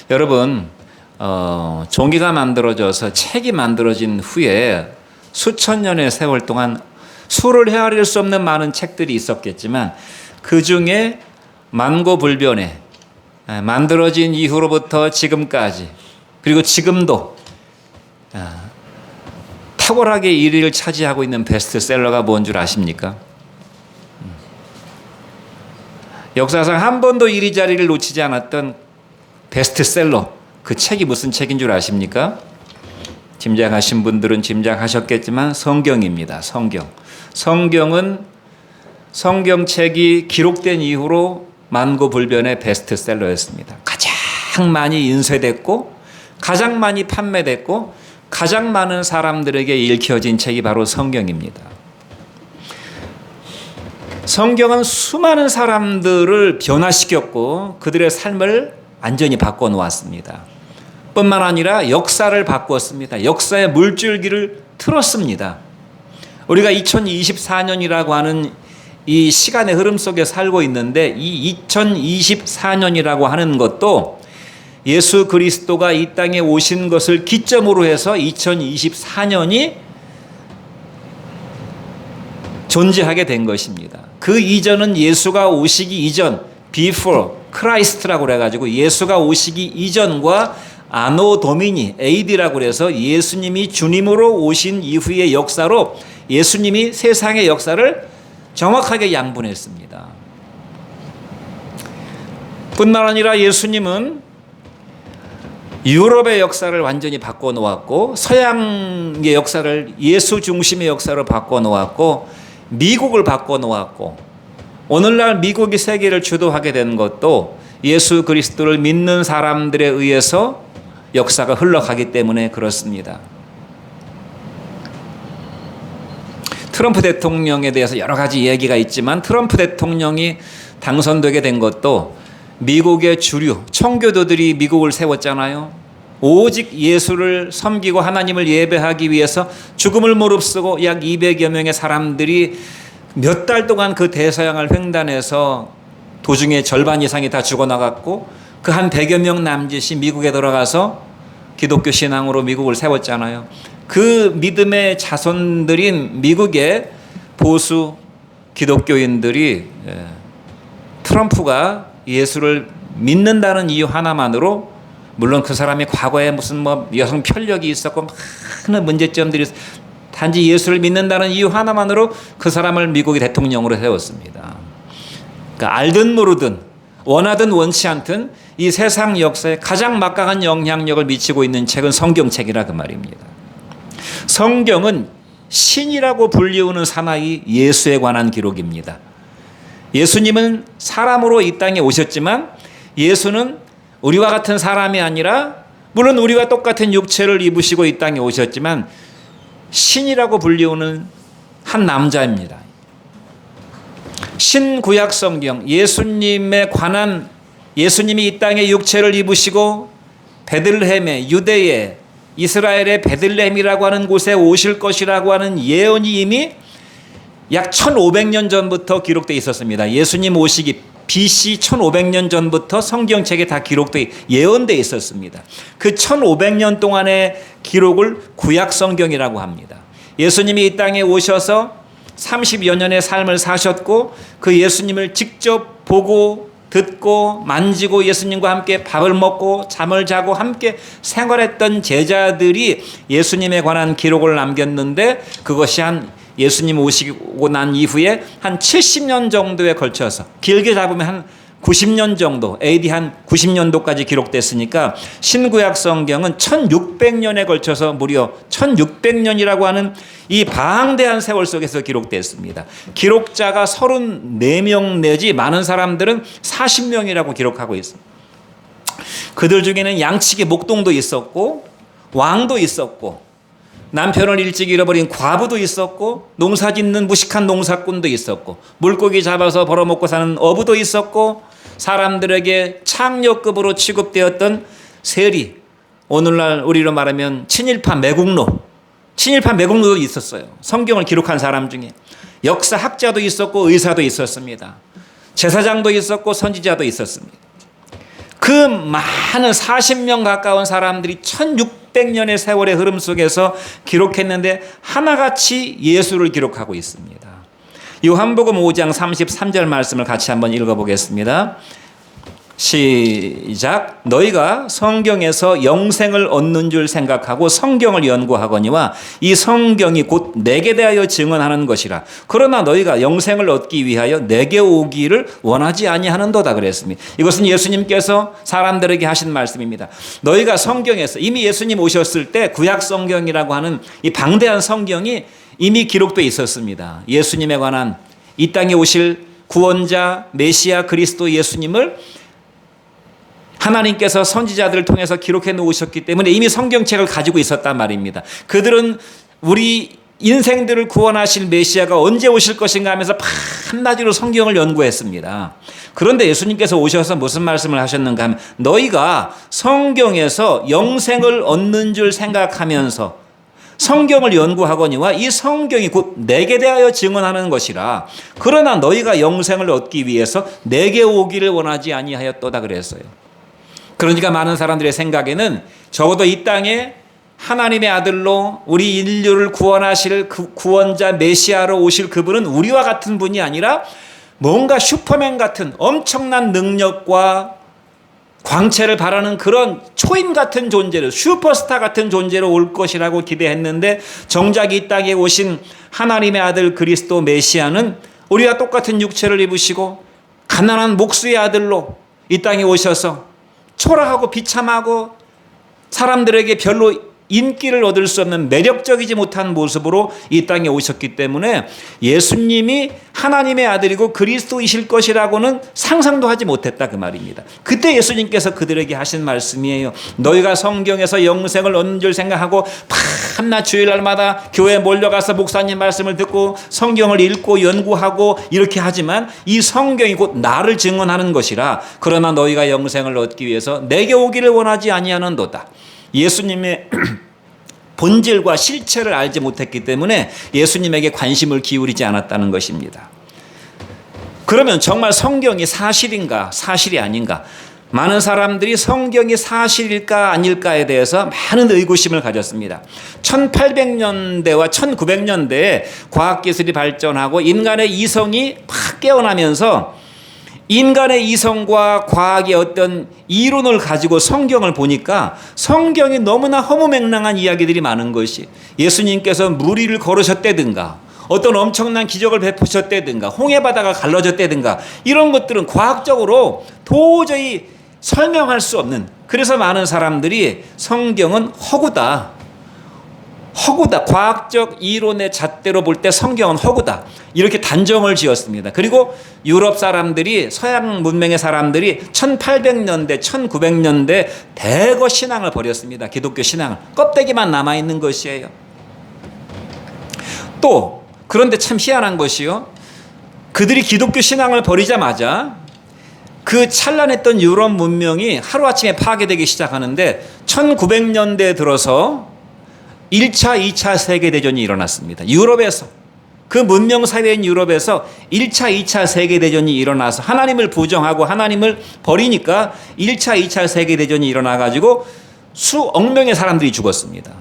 여러분, 종이가 만들어져서 책이 만들어진 후에 수천 년의 세월 동안 수를 헤아릴 수 없는 많은 책들이 있었겠지만 그 중에 만고불변에 만들어진 이후로부터 지금까지 그리고 지금도 탁월하게 1위를 차지하고 있는 베스트셀러가 뭔 줄 아십니까? 역사상 한 번도 1위 자리를 놓치지 않았던 베스트셀러, 그 책이 무슨 책인 줄 아십니까? 짐작하신 분들은 짐작하셨겠지만 성경입니다. 성경은 성경책이 기록된 이후로 만고불변의 베스트셀러였습니다. 가장 많이 인쇄됐고 가장 많이 판매됐고 가장 많은 사람들에게 읽혀진 책이 바로 성경입니다. 성경은 수많은 사람들을 변화시켰고 그들의 삶을 완전히 바꿔놓았습니다. 뿐만 아니라 역사를 바꾸었습니다. 역사의 물줄기를 틀었습니다. 우리가 2024년이라고 하는 이 시간의 흐름 속에 살고 있는데 이 2024년이라고 하는 것도 예수 그리스도가 이 땅에 오신 것을 기점으로 해서 2024년이 존재하게 된 것입니다. 그 이전은 예수가 오시기 이전, before Christ라고 그래가지고 예수가 오시기 이전과 아노 도미니, AD라고 그래서 예수님이 주님으로 오신 이후의 역사로 예수님이 세상의 역사를 정확하게 양분했습니다. 뿐만 아니라 예수님은 유럽의 역사를 완전히 바꿔놓았고 서양의 역사를 예수 중심의 역사로 바꿔놓았고 미국을 바꿔놓았고 오늘날 미국이 세계를 주도하게 된 것도 예수 그리스도를 믿는 사람들에 의해서 역사가 흘러가기 때문에 그렇습니다. 트럼프 대통령에 대해서 여러 가지 얘기가 있지만 트럼프 대통령이 당선되게 된 것도 미국의 주류 청교도들이 미국을 세웠잖아요. 오직 예수를 섬기고 하나님을 예배하기 위해서 죽음을 무릅쓰고 약 200여 명의 사람들이 몇 달 동안 그 대서양을 횡단해서 도중에 절반 이상이 다 죽어나갔고 그 한 100여 명 남짓이 미국에 들어가서 기독교 신앙으로 미국을 세웠잖아요. 그 믿음의 자손들인 미국의 보수 기독교인들이 트럼프가 예수를 믿는다는 이유 하나만으로 물론 그 사람이 과거에 무슨 여성 편력이 있었고 많은 문제점들이 단지 예수를 믿는다는 이유 하나만으로 그 사람을 미국의 대통령으로 세웠습니다. 그러니까 알든 모르든 원하든 원치 않든 이 세상 역사에 가장 막강한 영향력을 미치고 있는 책은 성경책이라 그 말입니다. 성경은 신이라고 불리우는 사나이 예수에 관한 기록입니다. 예수님은 사람으로 이 땅에 오셨지만 예수는 우리와 같은 사람이 아니라 물론 우리와 똑같은 육체를 입으시고 이 땅에 오셨지만 신이라고 불리우는 한 남자입니다. 신구약 성경 예수님에 관한 예수님이 이 땅에 육체를 입으시고 베들레헴의 유대의 이스라엘의 베들레헴이라고 하는 곳에 오실 것이라고 하는 예언이 이미 약 1500년 전부터 기록되어 있었습니다. 예수님 오시기 BC 1500년 전부터 성경책에 다 기록되어 예언되어 있었습니다. 그 1500년 동안의 기록을 구약 성경이라고 합니다. 예수님이 이 땅에 오셔서 30여 년의 삶을 사셨고 그 예수님을 직접 보고 듣고 만지고 예수님과 함께 밥을 먹고 잠을 자고 함께 생활했던 제자들이 예수님에 관한 기록을 남겼는데 그것이 예수님 오시고 난 이후에 한 70년 정도에 걸쳐서 길게 잡으면 한 90년 정도 AD 한 90년도까지 기록됐으니까 신구약 성경은 1600년에 걸쳐서 무려 1600년이라고 하는 이 방대한 세월 속에서 기록됐습니다. 기록자가 34명 내지 많은 사람들은 40명이라고 기록하고 있습니다. 그들 중에는 양측의 목동도 있었고 왕도 있었고 남편을 일찍 잃어버린 과부도 있었고 농사짓는 무식한 농사꾼도 있었고 물고기 잡아서 벌어먹고 사는 어부도 있었고 사람들에게 창녀급으로 취급되었던 세리, 오늘날 우리로 말하면 친일파 매국노도 있었어요. 성경을 기록한 사람 중에 역사학자도 있었고 의사도 있었습니다. 제사장도 있었고 선지자도 있었습니다. 그 많은 40명 가까운 사람들이 1600년의 세월의 흐름 속에서 기록했는데 하나같이 예수를 기록하고 있습니다. 요한복음 5장 33절 말씀을 같이 한번 읽어보겠습니다. 시작. 너희가 성경에서 영생을 얻는 줄 생각하고 성경을 연구하거니와 이 성경이 곧 내게 대하여 증언하는 것이라. 그러나 너희가 영생을 얻기 위하여 내게 오기를 원하지 아니하는도다 그랬습니다. 이것은 예수님께서 사람들에게 하신 말씀입니다. 너희가 성경에서 이미 예수님 오셨을 때 구약 성경이라고 하는 이 방대한 성경이 이미 기록되어 있었습니다. 예수님에 관한 이 땅에 오실 구원자 메시아 그리스도 예수님을 하나님께서 선지자들을 통해서 기록해 놓으셨기 때문에 이미 성경책을 가지고 있었단 말입니다. 그들은 우리 인생들을 구원하실 메시아가 언제 오실 것인가 하면서 한낮으로 성경을 연구했습니다. 그런데 예수님께서 오셔서 무슨 말씀을 하셨는가 하면 너희가 성경에서 영생을 얻는 줄 생각하면서 성경을 연구하거니와 이 성경이 곧 내게 대하여 증언하는 것이라. 그러나 너희가 영생을 얻기 위해서 내게 오기를 원하지 아니하였도다 그랬어요. 그러니까 많은 사람들의 생각에는 적어도 이 땅에 하나님의 아들로 우리 인류를 구원하실 그 구원자 메시아로 오실 그분은 우리와 같은 분이 아니라 뭔가 슈퍼맨 같은 엄청난 능력과 광채를 바라는 그런 초인 같은 존재로 슈퍼스타 같은 존재로 올 것이라고 기대했는데 정작 이 땅에 오신 하나님의 아들 그리스도 메시아는 우리와 똑같은 육체를 입으시고 가난한 목수의 아들로 이 땅에 오셔서 초라하고 비참하고 사람들에게 별로 인기를 얻을 수 없는 매력적이지 못한 모습으로 이 땅에 오셨기 때문에 예수님이 하나님의 아들이고 그리스도이실 것이라고는 상상도 하지 못했다 그 말입니다. 그때 예수님께서 그들에게 하신 말씀이에요. 너희가 성경에서 영생을 얻는 줄 생각하고 밤낮 주일날마다 교회에 몰려가서 목사님 말씀을 듣고 성경을 읽고 연구하고 이렇게 하지만 이 성경이 곧 나를 증언하는 것이라. 그러나 너희가 영생을 얻기 위해서 내게 오기를 원하지 아니하는도다. 예수님의 본질과 실체를 알지 못했기 때문에 예수님에게 관심을 기울이지 않았다는 것입니다. 그러면 정말 성경이 사실인가 사실이 아닌가? 많은 사람들이 성경이 사실일까 아닐까에 대해서 많은 의구심을 가졌습니다. 1800년대와 1900년대에 과학기술이 발전하고 인간의 이성이 팍 깨어나면서 인간의 이성과 과학의 어떤 이론을 가지고 성경을 보니까 성경이 너무나 허무맹랑한 이야기들이 많은 것이 예수님께서 물 위를 걸으셨다든가 어떤 엄청난 기적을 베푸셨다든가 홍해바다가 갈라졌다든가 이런 것들은 과학적으로 도저히 설명할 수 없는, 그래서 많은 사람들이 성경은 허구다. 과학적 이론의 잣대로 볼 때 성경은 허구다. 이렇게 단정을 지었습니다. 그리고 유럽 사람들이, 서양 문명의 사람들이 1800년대, 1900년대 대거 신앙을 버렸습니다. 기독교 신앙을. 껍데기만 남아있는 것이에요. 또 그런데 참 희한한 것이요. 그들이 기독교 신앙을 버리자마자 그 찬란했던 유럽 문명이 하루아침에 파괴되기 시작하는데 1900년대에 들어서 1차, 2차 세계대전이 일어났습니다. 유럽에서, 그 문명사회인 유럽에서 1차, 2차 세계대전이 일어나서 하나님을 부정하고 하나님을 버리니까 1차, 2차 세계대전이 일어나가지고 수억 명의 사람들이 죽었습니다.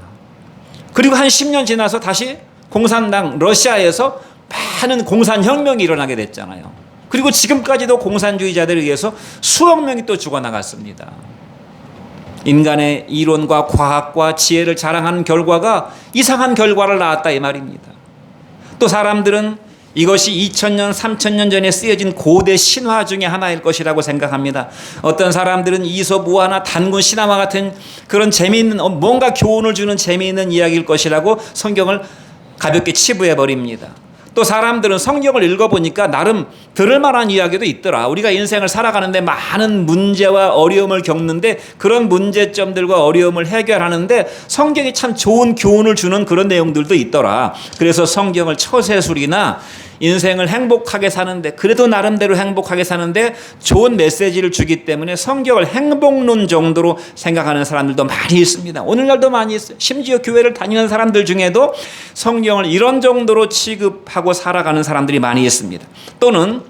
그리고 한 10년 지나서 다시 공산당 러시아에서 많은 공산혁명이 일어나게 됐잖아요. 그리고 지금까지도 공산주의자들에 의해서 수억 명이 또 죽어나갔습니다. 인간의 이론과 과학과 지혜를 자랑하는 결과가 이상한 결과를 낳았다 이 말입니다. 또 사람들은 이것이 2000년, 3000년 전에 쓰여진 고대 신화 중에 하나일 것이라고 생각합니다. 어떤 사람들은 이솝우화나 단군 신화와 같은 그런 재미있는, 뭔가 교훈을 주는 재미있는 이야기일 것이라고 성경을 가볍게 치부해버립니다. 또 사람들은 성경을 읽어보니까 나름 들을 만한 이야기도 있더라. 우리가 인생을 살아가는데 많은 문제와 어려움을 겪는데 그런 문제점들과 어려움을 해결하는데 성경이 참 좋은 교훈을 주는 그런 내용들도 있더라. 그래서 성경을 처세술이나 인생을 행복하게 사는데, 그래도 나름대로 행복하게 사는데 좋은 메시지를 주기 때문에 성경을 행복론 정도로 생각하는 사람들도 많이 있습니다. 오늘날도 많이 있어요. 심지어 교회를 다니는 사람들 중에도 성경을 이런 정도로 취급하고 살아가는 사람들이 많이 있습니다. 또는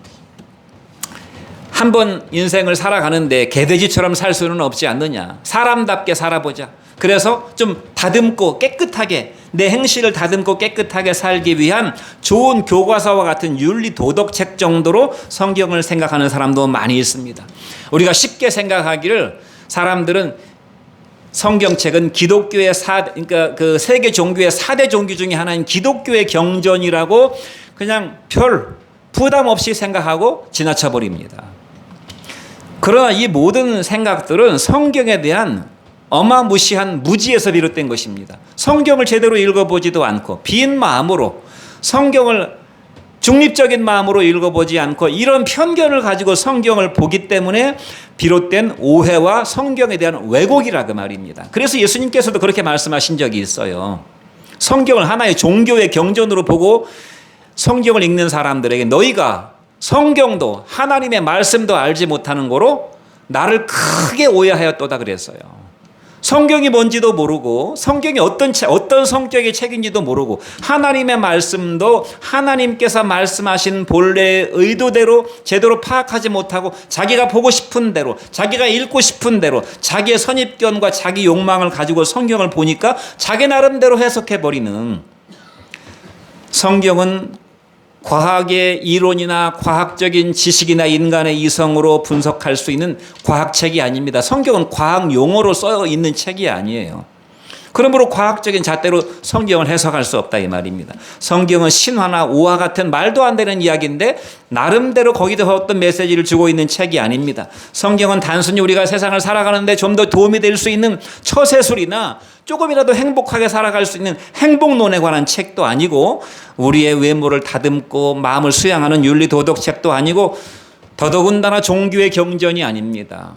한 번 인생을 살아가는데 개돼지처럼 살 수는 없지 않느냐. 사람답게 살아보자. 그래서 좀 다듬고 깨끗하게 내 행실을 다듬고 깨끗하게 살기 위한 좋은 교과서와 같은 윤리 도덕책 정도로 성경을 생각하는 사람도 많이 있습니다. 우리가 쉽게 생각하기를 사람들은 성경책은 기독교의 그러니까 그 세계 종교의 4대 종교 중에 하나인 기독교의 경전이라고 그냥 별 부담 없이 생각하고 지나쳐 버립니다. 그러나 이 모든 생각들은 성경에 대한 어마무시한 무지에서 비롯된 것입니다. 성경을 제대로 읽어보지도 않고 빈 마음으로 성경을 중립적인 마음으로 읽어보지 않고 이런 편견을 가지고 성경을 보기 때문에 비롯된 오해와 성경에 대한 왜곡이라 그 말입니다. 그래서 예수님께서도 그렇게 말씀하신 적이 있어요. 성경을 하나의 종교의 경전으로 보고 성경을 읽는 사람들에게 너희가 성경도 하나님의 말씀도 알지 못하는 거로 나를 크게 오해하였도다 그랬어요. 성경이 뭔지도 모르고 성경이 어떤 성격의 책인지도 모르고 하나님의 말씀도 하나님께서 말씀하신 본래의 의도대로 제대로 파악하지 못하고 자기가 보고 싶은 대로 자기가 읽고 싶은 대로 자기의 선입견과 자기 욕망을 가지고 성경을 보니까 자기 나름대로 해석해버리는 성경은 과학의 이론이나 과학적인 지식이나 인간의 이성으로 분석할 수 있는 과학책이 아닙니다. 성경은 과학 용어로 써 있는 책이 아니에요. 그러므로 과학적인 잣대로 성경을 해석할 수 없다 이 말입니다. 성경은 신화나 오화 같은 말도 안 되는 이야기인데 나름대로 거기서 어떤 메시지를 주고 있는 책이 아닙니다. 성경은 단순히 우리가 세상을 살아가는데 좀 더 도움이 될 수 있는 처세술이나 조금이라도 행복하게 살아갈 수 있는 행복론에 관한 책도 아니고 우리의 외모를 다듬고 마음을 수양하는 윤리 도덕 책도 아니고 더더군다나 종교의 경전이 아닙니다.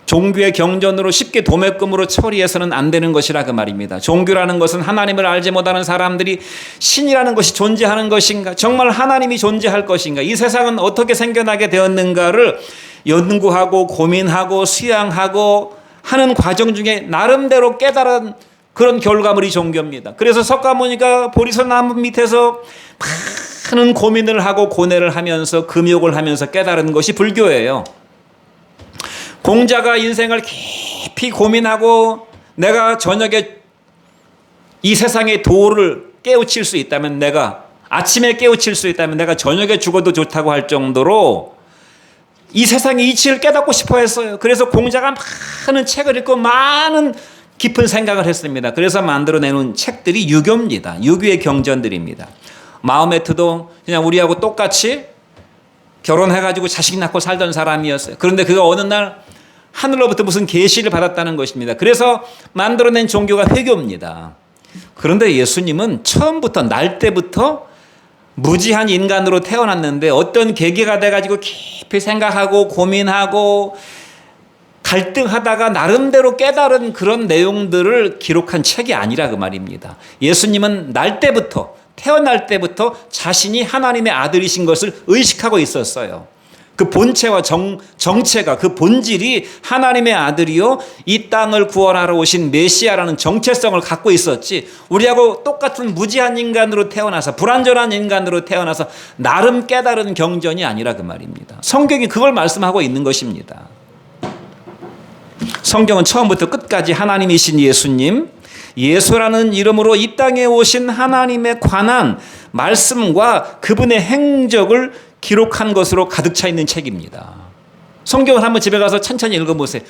종교의 경전으로 쉽게 도매금으로 처리해서는 안 되는 것이라 그 말입니다. 종교라는 것은 하나님을 알지 못하는 사람들이 신이라는 것이 존재하는 것인가, 정말 하나님이 존재할 것인가, 이 세상은 어떻게 생겨나게 되었는가를 연구하고 고민하고 수양하고 하는 과정 중에 나름대로 깨달은 그런 결과물이 종교입니다. 그래서 석가모니가 보리소나무 밑에서 많은 고민을 하고 고뇌를 하면서 금욕을 하면서 깨달은 것이 불교예요. 공자가 인생을 깊이 고민하고 내가 저녁에 이 세상의 도를 깨우칠 수 있다면 내가 아침에 깨우칠 수 있다면 내가 저녁에 죽어도 좋다고 할 정도로 이 세상의 이치를 깨닫고 싶어 했어요. 그래서 공자가 많은 책을 읽고 많은 깊은 생각을 했습니다. 그래서 만들어내는 책들이 유교입니다. 유교의 경전들입니다. 마호메트도 그냥 우리하고 똑같이 결혼해가지고 자식 낳고 살던 사람이었어요. 그런데 그가 어느 날 하늘로부터 무슨 계시를 받았다는 것입니다. 그래서 만들어낸 종교가 회교입니다. 그런데 예수님은 처음부터 날 때부터 무지한 인간으로 태어났는데 어떤 계기가 돼가지고 깊이 생각하고 고민하고 갈등하다가 나름대로 깨달은 그런 내용들을 기록한 책이 아니라 그 말입니다. 예수님은 날 때부터 태어날 때부터 자신이 하나님의 아들이신 것을 의식하고 있었어요. 그 본체와 정체가 그 본질이 하나님의 아들이요 이 땅을 구원하러 오신 메시아라는 정체성을 갖고 있었지 우리하고 똑같은 무지한 인간으로 태어나서 불완전한 인간으로 태어나서 나름 깨달은 경전이 아니라 그 말입니다. 성경이 그걸 말씀하고 있는 것입니다. 성경은 처음부터 끝까지 하나님이신 예수님, 예수라는 이름으로 이 땅에 오신 하나님에 관한 말씀과 그분의 행적을 기록한 것으로 가득 차 있는 책입니다. 성경을 한번 집에 가서 천천히 읽어보세요.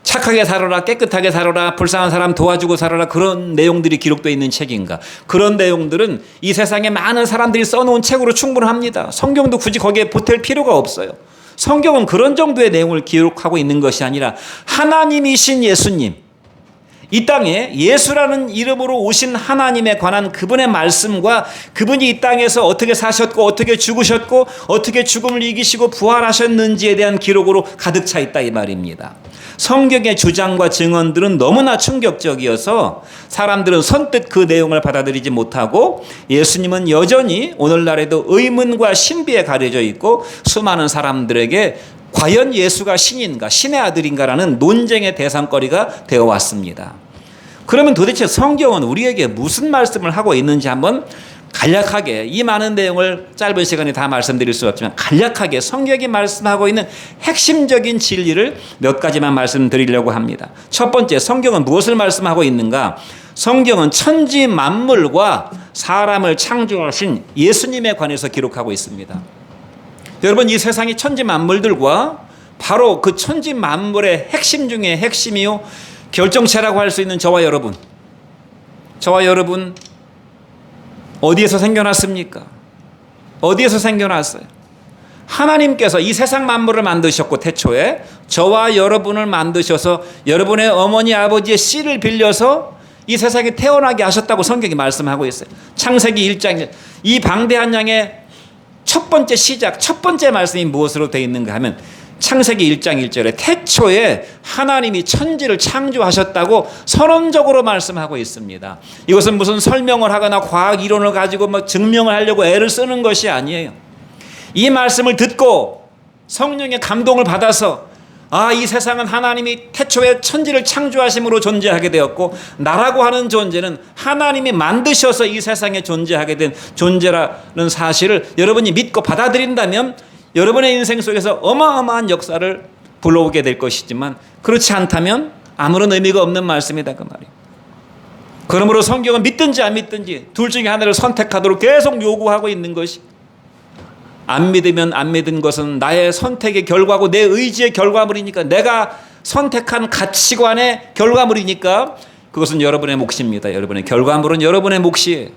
착하게 살아라, 깨끗하게 살아라, 불쌍한 사람 도와주고 살아라, 그런 내용들이 기록되어 있는 책인가? 그런 내용들은 이 세상에 많은 사람들이 써놓은 책으로 충분합니다. 성경도 굳이 거기에 보탤 필요가 없어요. 성경은 그런 정도의 내용을 기록하고 있는 것이 아니라 하나님이신 예수님, 이 땅에 예수라는 이름으로 오신 하나님에 관한 그분의 말씀과 그분이 이 땅에서 어떻게 사셨고 어떻게 죽으셨고 어떻게 죽음을 이기시고 부활하셨는지에 대한 기록으로 가득 차 있다 이 말입니다. 성경의 주장과 증언들은 너무나 충격적이어서 사람들은 선뜻 그 내용을 받아들이지 못하고 예수님은 여전히 오늘날에도 의문과 신비에 가려져 있고 수많은 사람들에게 과연 예수가 신인가 신의 아들인가라는 논쟁의 대상거리가 되어 왔습니다. 그러면 도대체 성경은 우리에게 무슨 말씀을 하고 있는지 한번 간략하게 이 많은 내용을 짧은 시간에 다 말씀드릴 수 없지만 간략하게 성경이 말씀하고 있는 핵심적인 진리를 몇 가지만 말씀드리려고 합니다. 첫 번째, 성경은 무엇을 말씀하고 있는가? 성경은 천지 만물과 사람을 창조하신 예수님에 관해서 기록하고 있습니다. 여러분, 이 세상의 천지 만물들과 바로 그 천지 만물의 핵심 중에 핵심이요, 결정체라고 할 수 있는 저와 여러분 어디에서 생겨났습니까? 어디에서 생겨났어요? 하나님께서 이 세상 만물을 만드셨고 태초에 저와 여러분을 만드셔서 여러분의 어머니 아버지의 씨를 빌려서 이 세상에 태어나게 하셨다고 성경이 말씀하고 있어요. 창세기 1장 이 방대한 양의 첫 번째 시작, 첫 번째 말씀이 무엇으로 되어 있는가 하면 창세기 1장 1절에 태초에 하나님이 천지를 창조하셨다고 선언적으로 말씀하고 있습니다. 이것은 무슨 설명을 하거나 과학 이론을 가지고 막 증명을 하려고 애를 쓰는 것이 아니에요. 이 말씀을 듣고 성령의 감동을 받아서 이 세상은 하나님이 태초에 천지를 창조하심으로 존재하게 되었고 나라고 하는 존재는 하나님이 만드셔서 이 세상에 존재하게 된 존재라는 사실을 여러분이 믿고 받아들인다면 여러분의 인생 속에서 어마어마한 역사를 불러오게 될 것이지만 그렇지 않다면 아무런 의미가 없는 말씀이다 그 말이에요. 그러므로 성경은 믿든지 안 믿든지 둘 중에 하나를 선택하도록 계속 요구하고 있는 것이, 안 믿으면 안 믿은 것은 나의 선택의 결과고 내 의지의 결과물이니까, 내가 선택한 가치관의 결과물이니까 그것은 여러분의 몫입니다. 여러분의 결과물은 여러분의 몫이에요.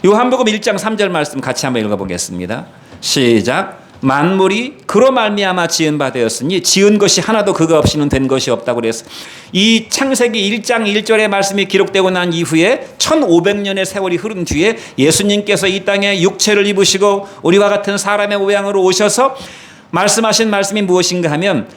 요한복음 1장 3절 말씀 같이 한번 읽어보겠습니다. 시작. 만물이 그로 말미암아 지은 바 되었으니 지은 것이 하나도 그가 없이는 된 것이 없다고 그랬어요. 이 창세기 1장 1절의 말씀이 기록되고 난 이후에 1500년의 세월이 흐른 뒤에 예수님께서 이 땅에 육체를 입으시고 우리와 같은 사람의 모양으로 오셔서 말씀하신 말씀이 무엇인가 하면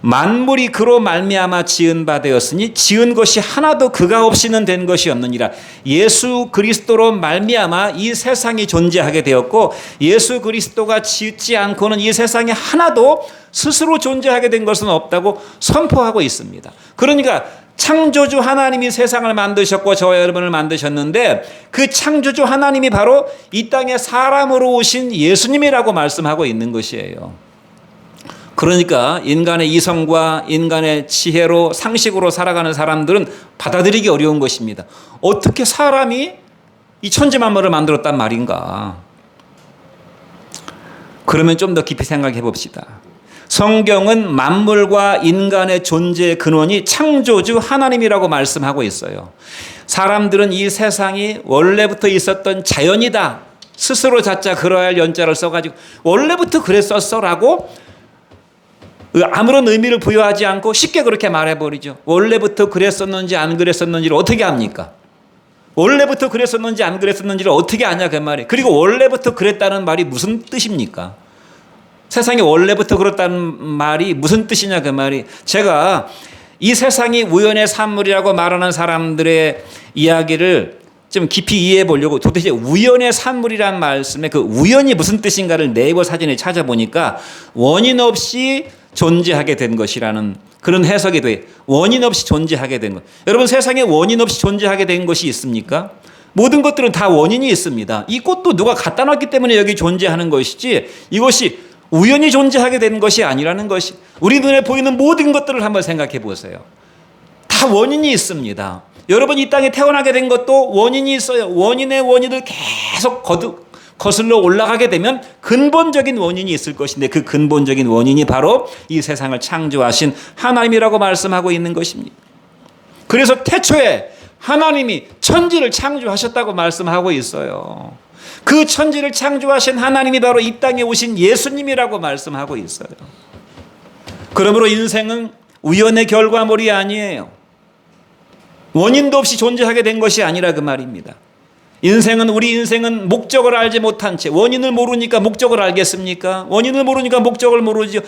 만물이 그로 말미암아 지은 바 되었으니 지은 것이 하나도 그가 없이는 된 것이 없느니라. 예수 그리스도로 말미암아 이 세상이 존재하게 되었고 예수 그리스도가 짓지 않고는 이 세상에 하나도 스스로 존재하게 된 것은 없다고 선포하고 있습니다. 그러니까 창조주 하나님이 세상을 만드셨고 저와 여러분을 만드셨는데 그 창조주 하나님이 바로 이 땅에 사람으로 오신 예수님이라고 말씀하고 있는 것이에요. 그러니까 인간의 이성과 인간의 지혜로 상식으로 살아가는 사람들은 받아들이기 어려운 것입니다. 어떻게 사람이 이 천지만물을 만들었단 말인가? 그러면 좀 더 깊이 생각해 봅시다. 성경은 만물과 인간의 존재의 근원이 창조주 하나님이라고 말씀하고 있어요. 사람들은 이 세상이 원래부터 있었던 자연이다. 스스로 자자 그러할 연자를 써가지고 원래부터 그랬었어라고 아무런 의미를 부여하지 않고 쉽게 그렇게 말해버리죠. 원래부터 그랬었는지 안 그랬었는지를 어떻게 합니까? 원래부터 그랬었는지 안 그랬었는지를 어떻게 아냐 그 말이에요. 그리고 원래부터 그랬다는 말이 무슨 뜻입니까? 세상에 원래부터 그렇다는 말이 무슨 뜻이냐 그 말이. 제가 이 세상이 우연의 산물이라고 말하는 사람들의 이야기를 좀 깊이 이해해 보려고 도대체 우연의 산물이란 말씀에 그 우연이 무슨 뜻인가를 네이버 사진에 찾아보니까 원인 없이 존재하게 된 것이라는 그런 해석이 돼. 원인 없이 존재하게 된 것. 여러분, 세상에 원인 없이 존재하게 된 것이 있습니까? 모든 것들은 다 원인이 있습니다. 이 꽃도 누가 갖다 놨기 때문에 여기 존재하는 것이지 이것이 우연히 존재하게 된 것이 아니라는 것이, 우리 눈에 보이는 모든 것들을 한번 생각해 보세요. 다 원인이 있습니다. 여러분, 이 땅에 태어나게 된 것도 원인이 있어요. 원인의 원인을 계속 거슬러 올라가게 되면 근본적인 원인이 있을 것인데 그 근본적인 원인이 바로 이 세상을 창조하신 하나님이라고 말씀하고 있는 것입니다. 그래서 태초에 하나님이 천지를 창조하셨다고 말씀하고 있어요. 그 천지를 창조하신 하나님이 바로 이 땅에 오신 예수님이라고 말씀하고 있어요. 그러므로 인생은 우연의 결과물이 아니에요. 원인도 없이 존재하게 된 것이 아니라 그 말입니다. 우리 인생은 목적을 알지 못한 채, 원인을 모르니까 목적을 알겠습니까? 원인을 모르니까 목적을 모르죠.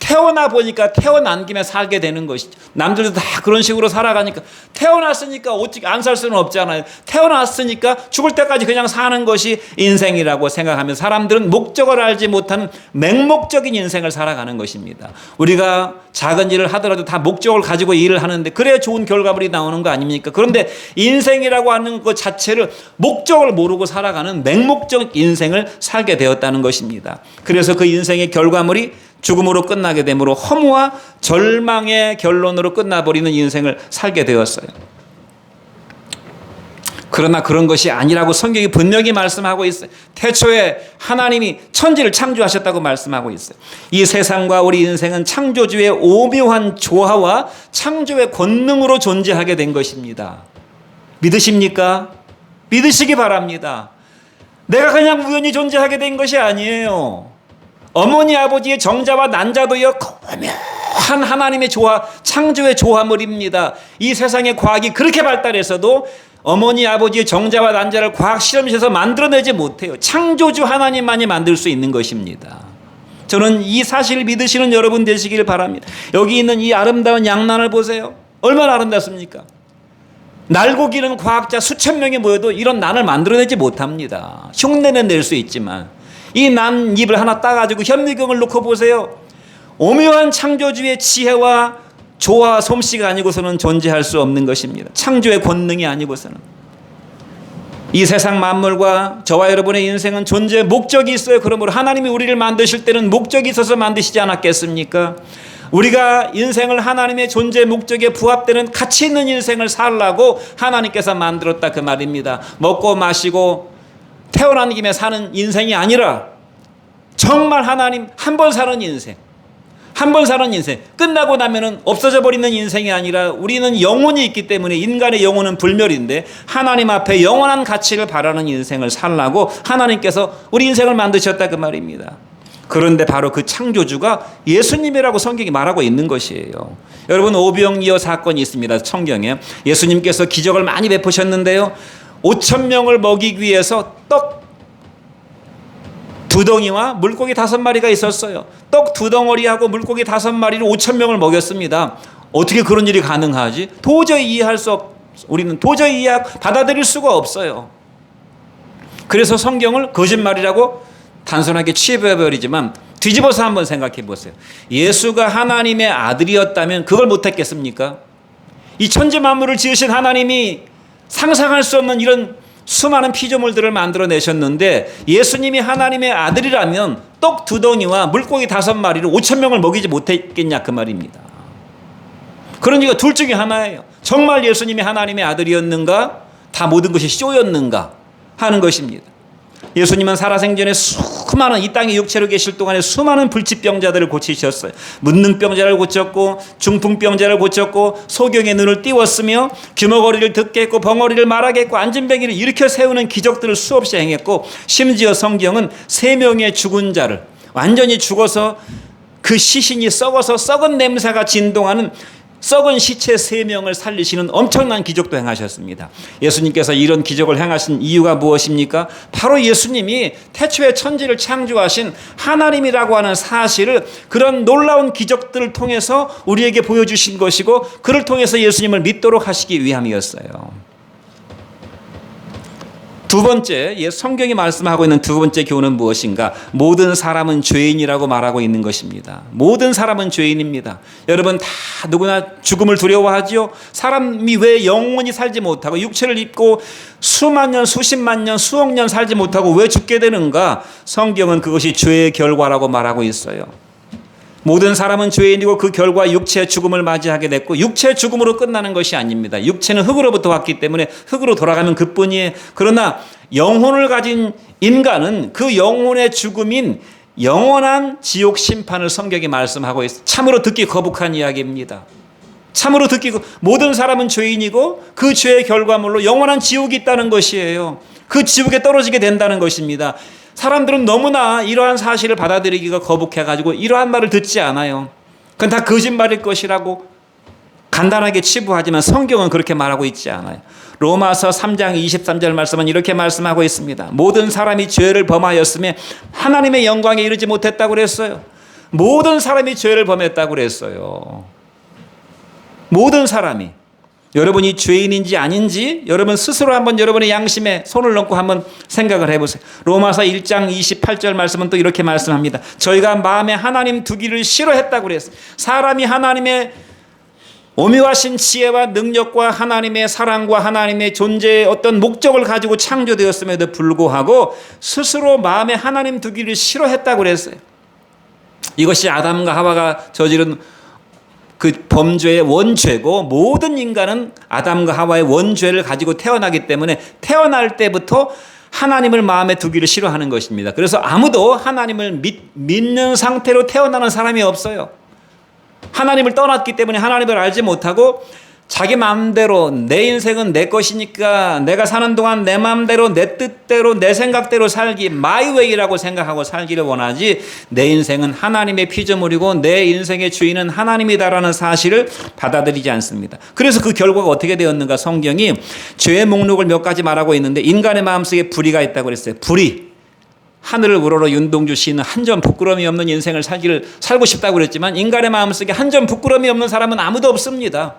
태어나 보니까 태어난 김에 살게 되는 것이죠. 남들도 다 그런 식으로 살아가니까 태어났으니까 어떻게 안 살 수는 없잖아요. 태어났으니까 죽을 때까지 그냥 사는 것이 인생이라고 생각하면 사람들은 목적을 알지 못하는 맹목적인 인생을 살아가는 것입니다. 우리가 작은 일을 하더라도 다 목적을 가지고 일을 하는데 그래야 좋은 결과물이 나오는 거 아닙니까? 그런데 인생이라고 하는 것 자체를 목적을 모르고 살아가는 맹목적 인생을 살게 되었다는 것입니다. 그래서 그 인생의 결과물이 죽음으로 끝나게 되므로 허무와 절망의 결론으로 끝나버리는 인생을 살게 되었어요. 그러나 그런 것이 아니라고 성경이 분명히 말씀하고 있어요. 태초에 하나님이 천지를 창조하셨다고 말씀하고 있어요. 이 세상과 우리 인생은 창조주의 오묘한 조화와 창조의 권능으로 존재하게 된 것입니다. 믿으십니까? 믿으시기 바랍니다. 내가 그냥 우연히 존재하게 된 것이 아니에요. 어머니 아버지의 정자와 난자도여 거묘한 하나님의 조화, 창조의 조화물입니다. 이 세상의 과학이 그렇게 발달해서도 어머니 아버지의 정자와 난자를 과학 실험실에서 만들어내지 못해요. 창조주 하나님만이 만들 수 있는 것입니다. 저는 이 사실을 믿으시는 여러분 되시길 바랍니다. 여기 있는 이 아름다운 양난을 보세요. 얼마나 아름답습니까? 날고 기는 과학자 수천 명이 모여도 이런 난을 만들어내지 못합니다. 흉내는 낼 수 있지만 이 난 잎을 하나 따가지고 현미경을 놓고 보세요. 오묘한 창조주의 지혜와 조화와 솜씨가 아니고서는 존재할 수 없는 것입니다. 창조의 권능이 아니고서는. 이 세상 만물과 저와 여러분의 인생은 존재의 목적이 있어요. 그러므로 하나님이 우리를 만드실 때는 목적이 있어서 만드시지 않았겠습니까? 우리가 인생을 하나님의 존재 목적에 부합되는 가치 있는 인생을 살라고 하나님께서 만들었다 그 말입니다. 먹고 마시고 태어난 김에 사는 인생이 아니라 정말 하나님 한 번 사는 인생, 한 번 사는 인생 끝나고 나면은 없어져 버리는 인생이 아니라 우리는 영혼이 있기 때문에 인간의 영혼은 불멸인데 하나님 앞에 영원한 가치를 바라는 인생을 살라고 하나님께서 우리 인생을 만드셨다 그 말입니다. 그런데 바로 그 창조주가 예수님이라고 성경이 말하고 있는 것이에요. 여러분 오병이어 사건이 있습니다. 성경에 예수님께서 기적을 많이 베푸셨는데요. 5천 명을 먹이기 위해서 떡 2덩이와 물고기 5마리가 있었어요. 떡 2덩어리하고 물고기 5마리를 5천 명을 먹였습니다. 어떻게 그런 일이 가능하지? 도저히 이해할 수 우리는 도저히 받아들일 수가 없어요. 그래서 성경을 거짓말이라고 단순하게 취해버리지만 뒤집어서 한번 생각해 보세요. 예수가 하나님의 아들이었다면 그걸 못했겠습니까? 이 천지 만물을 지으신 하나님이 상상할 수 없는 이런 수많은 피조물들을 만들어내셨는데 예수님이 하나님의 아들이라면 떡 2덩이와 물고기 5마리로 5천 명을 먹이지 못했겠냐 그 말입니다. 그러니까 둘 중에 하나예요. 정말 예수님이 하나님의 아들이었는가? 다 모든 것이 쇼였는가? 하는 것입니다. 예수님은 살아생전에 수많은 이 땅에 육체로 계실 동안에 수많은 불치병자들을 고치셨어요. 문능병자를 고쳤고 중풍병자를 고쳤고 소경의 눈을 띄웠으며 귀머거리를 듣게 했고 벙어리를 말하게 했고 앉은뱅이를 일으켜 세우는 기적들을 수없이 행했고 심지어 성경은 3명의 죽은 자를 완전히 죽어서 그 시신이 썩어서 썩은 냄새가 진동하는 썩은 시체 3명을 살리시는 엄청난 기적도 행하셨습니다. 예수님께서 이런 기적을 행하신 이유가 무엇입니까? 바로 예수님이 태초에 천지를 창조하신 하나님이라고 하는 사실을 그런 놀라운 기적들을 통해서 우리에게 보여주신 것이고 그를 통해서 예수님을 믿도록 하시기 위함이었어요. 두 번째, 성경이 말씀하고 있는 두 번째 교훈은 무엇인가? 모든 사람은 죄인이라고 말하고 있는 것입니다. 모든 사람은 죄인입니다. 여러분 다 누구나 죽음을 두려워하지요? 사람이 왜 영원히 살지 못하고 육체를 입고 수만 년, 수십만 년, 수억 년 살지 못하고 왜 죽게 되는가? 성경은 그것이 죄의 결과라고 말하고 있어요. 모든 사람은 죄인이고 그 결과 육체의 죽음을 맞이하게 됐고 육체의 죽음으로 끝나는 것이 아닙니다. 육체는 흙으로부터 왔기 때문에 흙으로 돌아가면 그뿐이에요. 그러나 영혼을 가진 인간은 그 영혼의 죽음인 영원한 지옥 심판을 성경이 말씀하고 있어요. 참으로 듣기 거북한 이야기입니다. 참으로 듣기 모든 사람은 죄인이고 그 죄의 결과물로 영원한 지옥이 있다는 것이에요. 그 지옥에 떨어지게 된다는 것입니다. 사람들은 너무나 이러한 사실을 받아들이기가 거북해가지고 이러한 말을 듣지 않아요. 그건 다 거짓말일 것이라고 간단하게 치부하지만 성경은 그렇게 말하고 있지 않아요. 로마서 3장 23절 말씀은 이렇게 말씀하고 있습니다. 모든 사람이 죄를 범하였으며 하나님의 영광에 이르지 못했다고 그랬어요. 모든 사람이 죄를 범했다고 그랬어요. 모든 사람이. 여러분이 죄인인지 아닌지 여러분 스스로 한번 여러분의 양심에 손을 넣고 한번 생각을 해보세요. 로마서 1장 28절 말씀은 또 이렇게 말씀합니다. 저희가 마음에 하나님 두기를 싫어했다고 그랬어요. 사람이 하나님의 오묘하신 지혜와 능력과 하나님의 사랑과 하나님의 존재의 어떤 목적을 가지고 창조되었음에도 불구하고 스스로 마음에 하나님 두기를 싫어했다고 그랬어요. 이것이 아담과 하와가 저지른 그 범죄의 원죄고, 모든 인간은 아담과 하와의 원죄를 가지고 태어나기 때문에 태어날 때부터 하나님을 마음에 두기를 싫어하는 것입니다. 그래서 아무도 하나님을 믿는 상태로 태어나는 사람이 없어요. 하나님을 떠났기 때문에 하나님을 알지 못하고 자기 마음대로 내 인생은 내 것이니까 내가 사는 동안 내 마음대로 내 뜻대로 내 생각대로 살기, my way라고 생각하고 살기를 원하지, 내 인생은 하나님의 피조물이고 내 인생의 주인은 하나님이다라는 사실을 받아들이지 않습니다. 그래서 그 결과가 어떻게 되었는가, 성경이 죄의 목록을 몇 가지 말하고 있는데 인간의 마음속에 불의가 있다고 그랬어요. 불의. 하늘을 우러러 윤동주 시인은 한 점 부끄러움이 없는 인생을 살고 싶다고 그랬지만 인간의 마음속에 한 점 부끄러움이 없는 사람은 아무도 없습니다.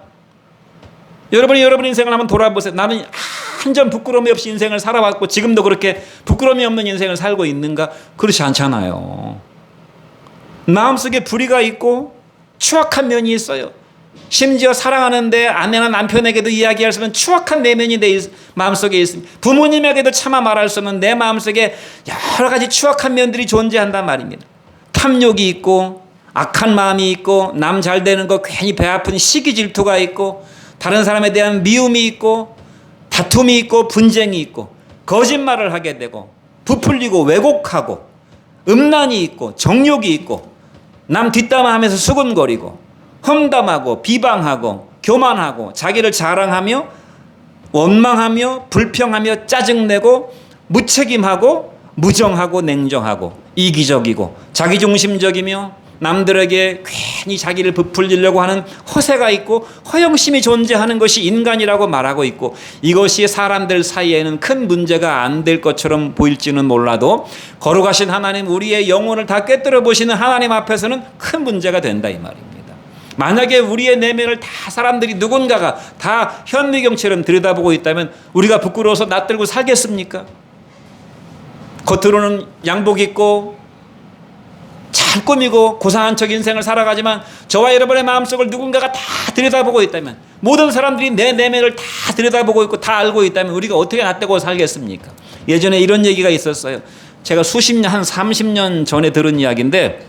여러분이 여러분 인생을 한번 돌아보세요. 나는 한 점 부끄러움이 없이 인생을 살아왔고 지금도 그렇게 부끄러움이 없는 인생을 살고 있는가? 그렇지 않잖아요. 마음속에 불의가 있고 추악한 면이 있어요. 심지어 사랑하는데 아내나 남편에게도 이야기할 수 없는 추악한 내면이 내 마음속에 있습니다. 부모님에게도 차마 말할 수 없는 내 마음속에 여러 가지 추악한 면들이 존재한단 말입니다. 탐욕이 있고 악한 마음이 있고 남 잘 되는 거 괜히 배 아픈 시기 질투가 있고 다른 사람에 대한 미움이 있고 다툼이 있고 분쟁이 있고 거짓말을 하게 되고 부풀리고 왜곡하고 음란이 있고 정욕이 있고 남 뒷담화하면서 수군거리고 험담하고 비방하고 교만하고 자기를 자랑하며 원망하며 불평하며 짜증내고 무책임하고 무정하고 냉정하고 이기적이고 자기중심적이며 남들에게 괜히 자기를 부풀리려고 하는 허세가 있고 허영심이 존재하는 것이 인간이라고 말하고 있고, 이것이 사람들 사이에는 큰 문제가 안 될 것처럼 보일지는 몰라도 거룩하신 하나님, 우리의 영혼을 다 꿰뚫어 보시는 하나님 앞에서는 큰 문제가 된다 이 말입니다. 만약에 우리의 내면을 다 사람들이 누군가가 다 현미경처럼 들여다보고 있다면 우리가 부끄러워서 낯들고 살겠습니까? 겉으로는 양복 입고 잘 꾸미고 고상한 척 인생을 살아가지만 저와 여러분의 마음속을 누군가가 다 들여다보고 있다면, 모든 사람들이 내 내면을 다 들여다보고 있고 다 알고 있다면 우리가 어떻게 낯대고 살겠습니까? 예전에 이런 얘기가 있었어요. 제가 수십 년, 한 30년 전에 들은 이야기인데,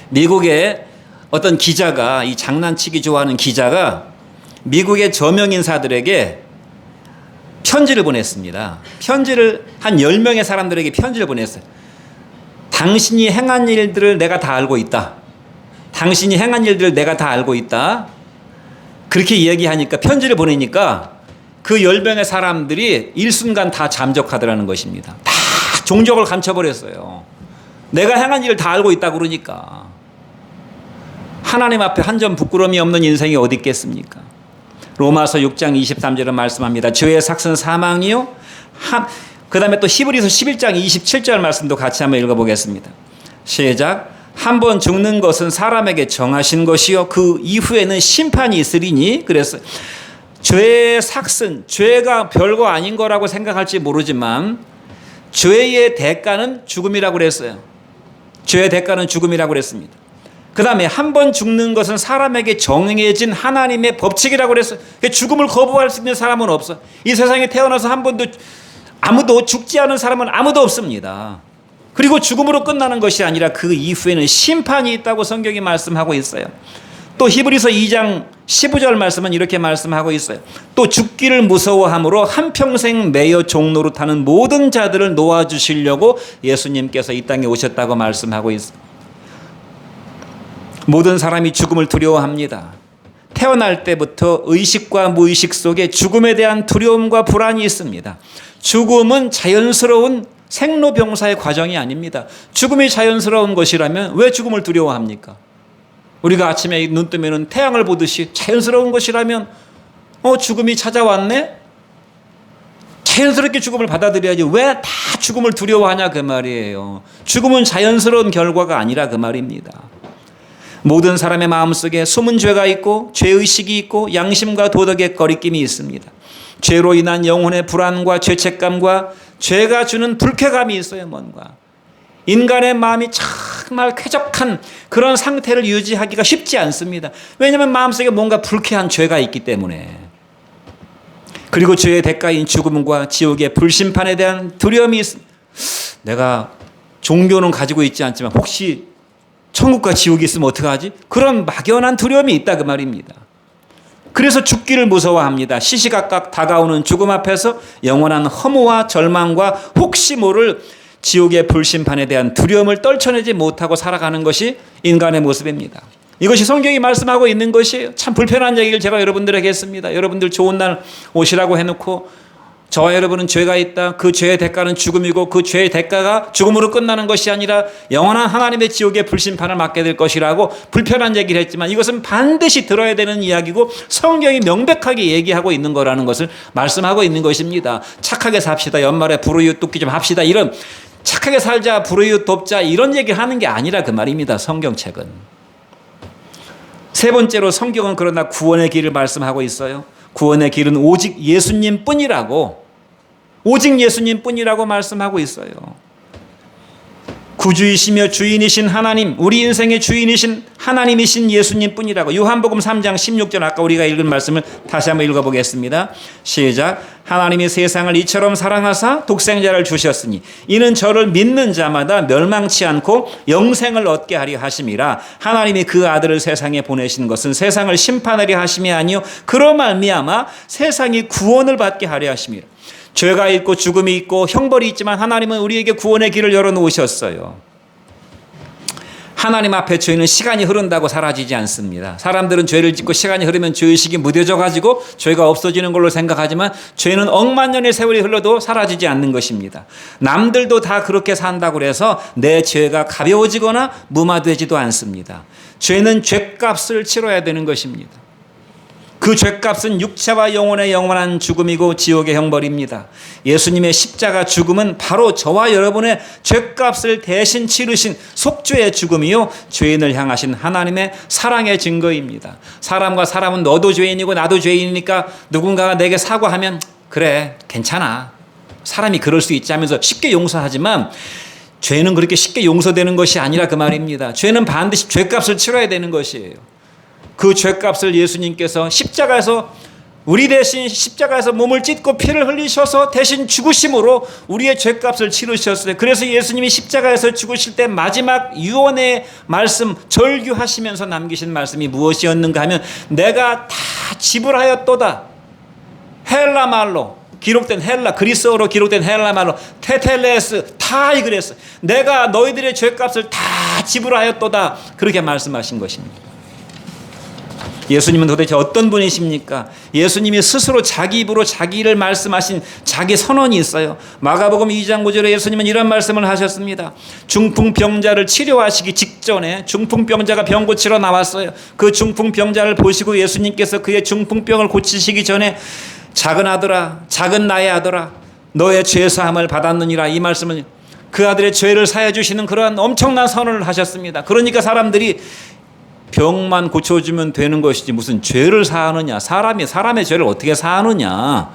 미국의 어떤 기자가, 이 장난치기 좋아하는 기자가 미국의 저명 인사들에게 편지를 보냈습니다. 편지를 한 10명의 사람들에게 편지를 보냈어요. 당신이 행한 일들을 내가 다 알고 있다. 당신이 행한 일들을 내가 다 알고 있다. 그렇게 이야기하니까, 편지를 보내니까 그 10명의 사람들이 일순간 다 잠적하더라는 것입니다. 다 종족을 감춰버렸어요. 내가 행한 일을 다 알고 있다 그러니까. 하나님 앞에 한 점 부끄러움이 없는 인생이 어디 있겠습니까? 로마서 6장 23절은 말씀합니다. 죄의 삭은 사망이요. 그 다음에 또 히브리서 11장 27절 말씀도 같이 한번 읽어보겠습니다. 시작. 한 번 죽는 것은 사람에게 정하신 것이요 그 이후에는 심판이 있으리니. 그래서 죄의 삭은, 죄가 별거 아닌 거라고 생각할지 모르지만 죄의 대가는 죽음이라고 그랬어요. 죄의 대가는 죽음이라고 그랬습니다. 그 다음에 한 번 죽는 것은 사람에게 정해진 하나님의 법칙이라고 그랬어요. 죽음을 거부할 수 있는 사람은 없어. 이 세상에 태어나서 한 번도 아무도 죽지 않은 사람은 아무도 없습니다. 그리고 죽음으로 끝나는 것이 아니라 그 이후에는 심판이 있다고 성경이 말씀하고 있어요. 또 히브리서 2장 15절 말씀은 이렇게 말씀하고 있어요. 또 죽기를 무서워함으로 한평생 매여 종로로 타는 모든 자들을 놓아주시려고 예수님께서 이 땅에 오셨다고 말씀하고 있어요. 모든 사람이 죽음을 두려워합니다. 태어날 때부터 의식과 무의식 속에 죽음에 대한 두려움과 불안이 있습니다. 죽음은 자연스러운 생로병사의 과정이 아닙니다. 죽음이 자연스러운 것이라면 왜 죽음을 두려워합니까? 우리가 아침에 눈 뜨면 태양을 보듯이 자연스러운 것이라면 죽음이 찾아왔네? 자연스럽게 죽음을 받아들여야지 왜 다 죽음을 두려워하냐 그 말이에요. 죽음은 자연스러운 결과가 아니라 그 말입니다. 모든 사람의 마음속에 숨은 죄가 있고 죄의식이 있고 양심과 도덕의 거리낌이 있습니다. 죄로 인한 영혼의 불안과 죄책감과 죄가 주는 불쾌감이 있어요. 뭔가 인간의 마음이 정말 쾌적한 그런 상태를 유지하기가 쉽지 않습니다. 왜냐하면 마음속에 뭔가 불쾌한 죄가 있기 때문에. 그리고 죄의 대가인 죽음과 지옥의 불심판에 대한 두려움이 있습니다. 내가 종교는 가지고 있지 않지만 혹시 천국과 지옥이 있으면 어떡하지? 그런 막연한 두려움이 있다 그 말입니다. 그래서 죽기를 무서워합니다. 시시각각 다가오는 죽음 앞에서 영원한 허무와 절망과 혹시 모를 지옥의 불심판에 대한 두려움을 떨쳐내지 못하고 살아가는 것이 인간의 모습입니다. 이것이 성경이 말씀하고 있는 것이에요. 참 불편한 얘기를 제가 여러분들에게 했습니다. 여러분들 좋은 날 오시라고 해놓고 저와 여러분은 죄가 있다. 그 죄의 대가는 죽음이고 그 죄의 대가가 죽음으로 끝나는 것이 아니라 영원한 하나님의 지옥의 불심판을 맞게 될 것이라고 불편한 얘기를 했지만 이것은 반드시 들어야 되는 이야기고 성경이 명백하게 얘기하고 있는 거라는 것을 말씀하고 있는 것입니다. 착하게 삽시다. 연말에 불우이웃 돕기 좀 합시다. 이런 착하게 살자, 불우이웃 돕자 이런 얘기를 하는 게 아니라 그 말입니다. 성경책은. 세 번째로 성경은 그러나 구원의 길을 말씀하고 있어요. 구원의 길은 오직 예수님 뿐이라고, 오직 예수님 뿐이라고 말씀하고 있어요. 구주이시며 주인이신 하나님, 우리 인생의 주인이신 하나님이신 예수님 뿐이라고. 요한복음 3장 16절 아까 우리가 읽은 말씀을 다시 한번 읽어보겠습니다. 시작. 하나님이 세상을 이처럼 사랑하사 독생자를 주셨으니 이는 저를 믿는 자마다 멸망치 않고 영생을 얻게 하려 하심이라. 하나님이 그 아들을 세상에 보내신 것은 세상을 심판하려 하심이 아니요 그로 말미암아 세상이 구원을 받게 하려 하심이라. 죄가 있고 죽음이 있고 형벌이 있지만 하나님은 우리에게 구원의 길을 열어놓으셨어요. 하나님 앞에 죄는 시간이 흐른다고 사라지지 않습니다. 사람들은 죄를 짓고 시간이 흐르면 죄의식이 무뎌져 가지고 죄가 없어지는 걸로 생각하지만 죄는 억만 년의 세월이 흘러도 사라지지 않는 것입니다. 남들도 다 그렇게 산다고 해서 내 죄가 가벼워지거나 무마되지도 않습니다. 죄는 죄값을 치러야 되는 것입니다. 그 죄값은 육체와 영혼의 영원한 죽음이고 지옥의 형벌입니다. 예수님의 십자가 죽음은 바로 저와 여러분의 죄값을 대신 치르신 속죄의 죽음이요 죄인을 향하신 하나님의 사랑의 증거입니다. 사람과 사람은 너도 죄인이고 나도 죄인이니까 누군가가 내게 사과하면 그래 괜찮아 사람이 그럴 수 있지 하면서 쉽게 용서하지만 죄는 그렇게 쉽게 용서되는 것이 아니라 그 말입니다. 죄는 반드시 죄값을 치러야 되는 것이에요. 그 죄값을 예수님께서 십자가에서 우리 대신 십자가에서 몸을 찢고 피를 흘리셔서 대신 죽으심으로 우리의 죄값을 치르셨어요. 그래서 예수님이 십자가에서 죽으실 때 마지막 유언의 말씀 절규하시면서 남기신 말씀이 무엇이었는가 하면 내가 다 지불하였도다. 헬라 말로 기록된 헬라 그리스어로 기록된 헬라 말로 테텔레스 다 이그랬어요. 내가 너희들의 죄값을 다 지불하였도다. 그렇게 말씀하신 것입니다. 예수님은 도대체 어떤 분이십니까? 예수님이 스스로 자기 입으로 자기 일을 말씀하신 자기 선언이 있어요. 마가복음 2장 9절에 예수님은 이런 말씀을 하셨습니다. 중풍병자를 치료하시기 직전에 중풍병자가 병 고치러 나왔어요. 그 중풍병자를 보시고 예수님께서 그의 중풍병을 고치시기 전에 작은 아들아, 작은 나의 아들아, 너의 죄사함을 받았느니라. 이 말씀은 그 아들의 죄를 사해 주시는 그러한 엄청난 선언을 하셨습니다. 그러니까 사람들이 병만 고쳐주면 되는 것이지 무슨 죄를 사하느냐, 사람의 죄를 어떻게 사하느냐.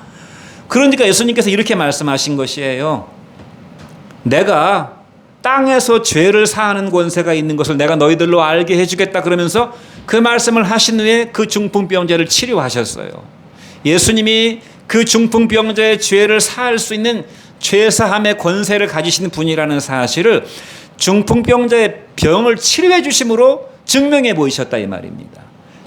그러니까 예수님께서 이렇게 말씀하신 것이에요. 내가 땅에서 죄를 사하는 권세가 있는 것을 내가 너희들로 알게 해주겠다 그러면서 그 말씀을 하신 후에 그 중풍병자를 치료하셨어요. 예수님이 그 중풍병자의 죄를 사할 수 있는 죄사함의 권세를 가지신 분이라는 사실을 중풍병자의 병을 치료해 주심으로 증명해 보이셨다 이 말입니다.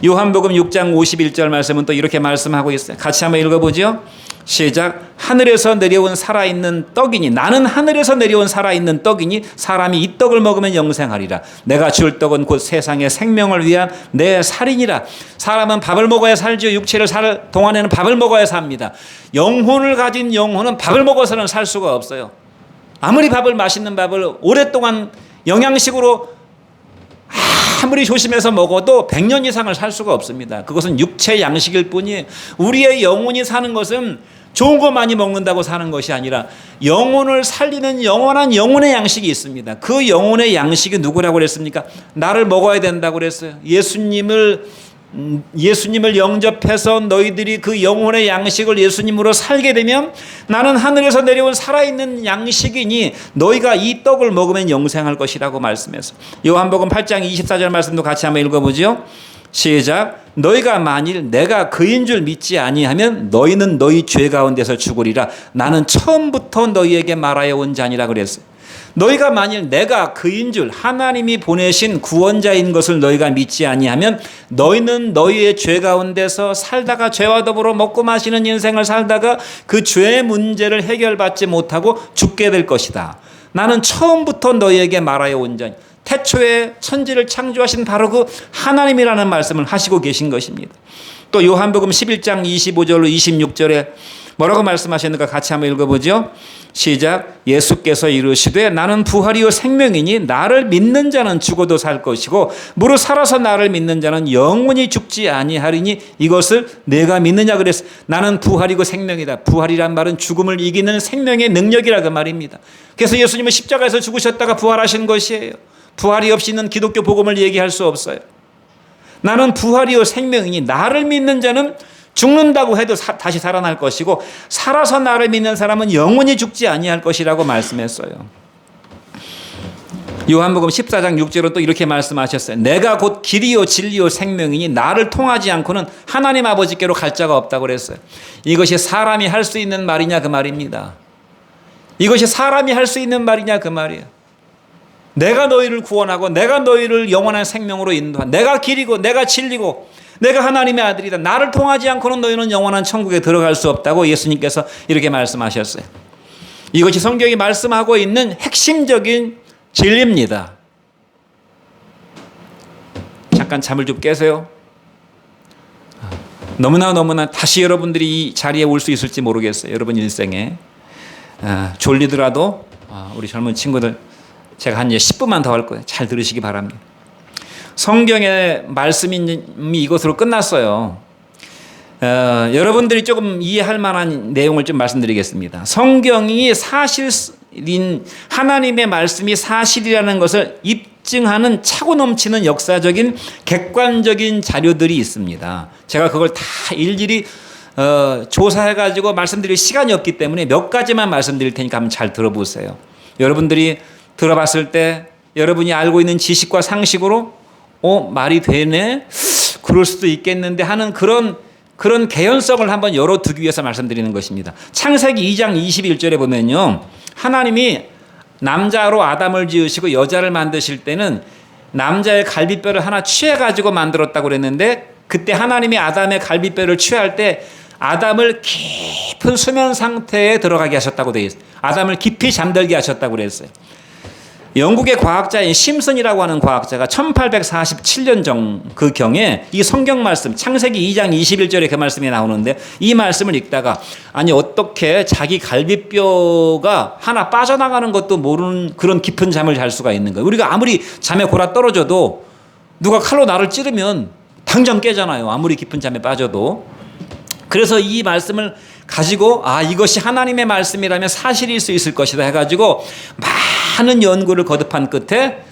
요한복음 6장 51절 말씀은 또 이렇게 말씀하고 있어요. 같이 한번 읽어보죠. 시작. 하늘에서 내려온 살아있는 떡이니 나는 하늘에서 내려온 살아있는 떡이니 사람이 이 떡을 먹으면 영생하리라. 내가 줄 떡은 곧 세상의 생명을 위한 내 살이니라. 사람은 밥을 먹어야 살지요. 육체를 살 동안에는 밥을 먹어야 삽니다. 영혼을 가진 영혼은 밥을 먹어서는 살 수가 없어요. 아무리 맛있는 밥을 오랫동안 영양식으로 아무리 조심해서 먹어도 100년 이상을 살 수가 없습니다. 그것은 육체 양식일 뿐이에요. 우리의 영혼이 사는 것은 좋은 거 많이 먹는다고 사는 것이 아니라 영혼을 살리는 영원한 영혼의 양식이 있습니다. 그 영혼의 양식이 누구라고 그랬습니까? 나를 먹어야 된다고 그랬어요. 예수님을 영접해서 너희들이 그 영혼의 양식을 예수님으로 살게 되면 나는 하늘에서 내려온 살아있는 양식이니 너희가 이 떡을 먹으면 영생할 것이라고 말씀해서 요한복음 8장 24절 말씀도 같이 한번 읽어보죠. 시작. 너희가 만일 내가 그인 줄 믿지 아니하면 너희는 너희 죄 가운데서 죽으리라. 나는 처음부터 너희에게 말하여 온 자니라 그랬어요. 너희가 만일 내가 그인 줄 하나님이 보내신 구원자인 것을 너희가 믿지 아니하면 너희는 너희의 죄 가운데서 살다가 죄와 더불어 먹고 마시는 인생을 살다가 그 죄의 문제를 해결받지 못하고 죽게 될 것이다. 나는 처음부터 너희에게 말하여 온 자니. 태초에 천지를 창조하신 바로 그 하나님이라는 말씀을 하시고 계신 것입니다. 또 요한복음 11장 25절로 26절에 뭐라고 말씀하셨는가 같이 한번 읽어보죠. 시작. 예수께서 이르시되 나는 부활이요 생명이니 나를 믿는 자는 죽어도 살 것이고 무릇 살아서 나를 믿는 자는 영원히 죽지 아니하리니 이것을 내가 믿느냐 그랬어. 나는 부활이고 생명이다. 부활이란 말은 죽음을 이기는 생명의 능력이라 그 말입니다. 그래서 예수님은 십자가에서 죽으셨다가 부활하신 것이에요. 부활이 없이는 기독교 복음을 얘기할 수 없어요. 나는 부활이요 생명이니 나를 믿는 자는 죽는다고 해도 다시 살아날 것이고 살아서 나를 믿는 사람은 영원히 죽지 아니할 것이라고 말씀했어요. 요한복음 14장 6절은 또 이렇게 말씀하셨어요. 내가 곧 길이요 진리요 생명이니 나를 통하지 않고는 하나님 아버지께로 갈 자가 없다고 그랬어요. 이것이 사람이 할 수 있는 말이냐 그 말입니다. 이것이 사람이 할 수 있는 말이냐 그 말이에요. 내가 너희를 구원하고 내가 너희를 영원한 생명으로 인도한 내가 길이고 내가 진리고 내가 하나님의 아들이다. 나를 통하지 않고는 너희는 영원한 천국에 들어갈 수 없다고 예수님께서 이렇게 말씀하셨어요. 이것이 성경이 말씀하고 있는 핵심적인 진리입니다. 잠깐 잠을 좀 깨세요. 너무나 다시 여러분들이 이 자리에 올 수 있을지 모르겠어요. 여러분 일생에 졸리더라도 우리 젊은 친구들 제가 한 10분만 더 할 거예요. 잘 들으시기 바랍니다. 성경의 말씀이 이것으로 끝났어요. 여러분들이 조금 이해할 만한 내용을 좀 말씀드리겠습니다. 성경이 사실인 하나님의 말씀이 사실이라는 것을 입증하는 차고 넘치는 역사적인 객관적인 자료들이 있습니다. 제가 그걸 다 일일이 조사해가지고 말씀드릴 시간이 없기 때문에 몇 가지만 말씀드릴 테니까 한번 잘 들어보세요. 여러분들이 들어봤을 때 여러분이 알고 있는 지식과 상식으로 말이 되네? 그럴 수도 있겠는데 하는 그런 개연성을 한번 열어두기 위해서 말씀드리는 것입니다. 창세기 2장 21절에 보면요. 하나님이 남자로 아담을 지으시고 여자를 만드실 때는 남자의 갈비뼈를 하나 취해가지고 만들었다고 그랬는데 그때 하나님이 아담의 갈비뼈를 취할 때 아담을 깊은 수면 상태에 들어가게 하셨다고 되어 있어요. 아담을 깊이 잠들게 하셨다고 그랬어요. 영국의 과학자인 심슨이라고 하는 과학자가 1847년 그 경에 이 성경 말씀 창세기 2장 21절에 그 말씀이 나오는데 이 말씀을 읽다가 아니 어떻게 자기 갈비뼈가 하나 빠져나가는 것도 모르는 그런 깊은 잠을 잘 수가 있는 거예요. 우리가 아무리 잠에 골아 떨어져도 누가 칼로 나를 찌르면 당장 깨잖아요. 아무리 깊은 잠에 빠져도. 그래서 이 말씀을 가지고 이것이 하나님의 말씀이라면 사실일 수 있을 것이다 해가지고 많은 연구를 거듭한 끝에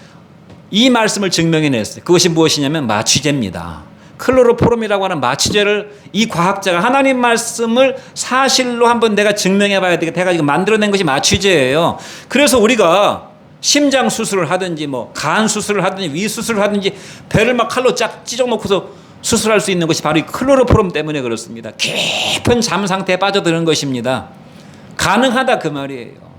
이 말씀을 증명해냈어요. 그것이 무엇이냐면 마취제입니다. 클로로포름이라고 하는 마취제를 이 과학자가 하나님 말씀을 사실로 한번 내가 증명해봐야 되겠다 해가지고 만들어낸 것이 마취제예요. 그래서 우리가 심장 수술을 하든지 간 수술을 하든지 위 수술을 하든지 배를 막 칼로 쫙 찢어놓고서 수술할 수 있는 것이 바로 이 클로로포름 때문에 그렇습니다. 깊은 잠 상태에 빠져드는 것입니다. 가능하다 그 말이에요.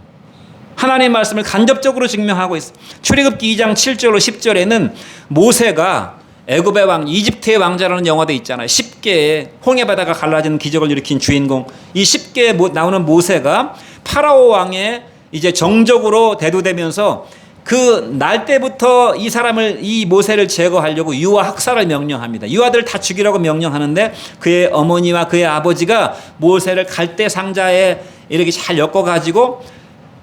하나님의 말씀을 간접적으로 증명하고 있어요. 출애굽기 2장 7절로 10절에는 모세가 애굽의 왕, 이집트의 왕자라는 영화도 있잖아요. 10개의 홍해 바다가 갈라지는 기적을 일으킨 주인공. 이 10개에 나오는 모세가 파라오 왕의 이제 정적으로 대두되면서 그 날 때부터 이 모세를 제거하려고 유아 학살을 명령합니다. 유아들 다 죽이라고 명령하는데 그의 어머니와 그의 아버지가 모세를 갈대 상자에 이렇게 잘 엮어가지고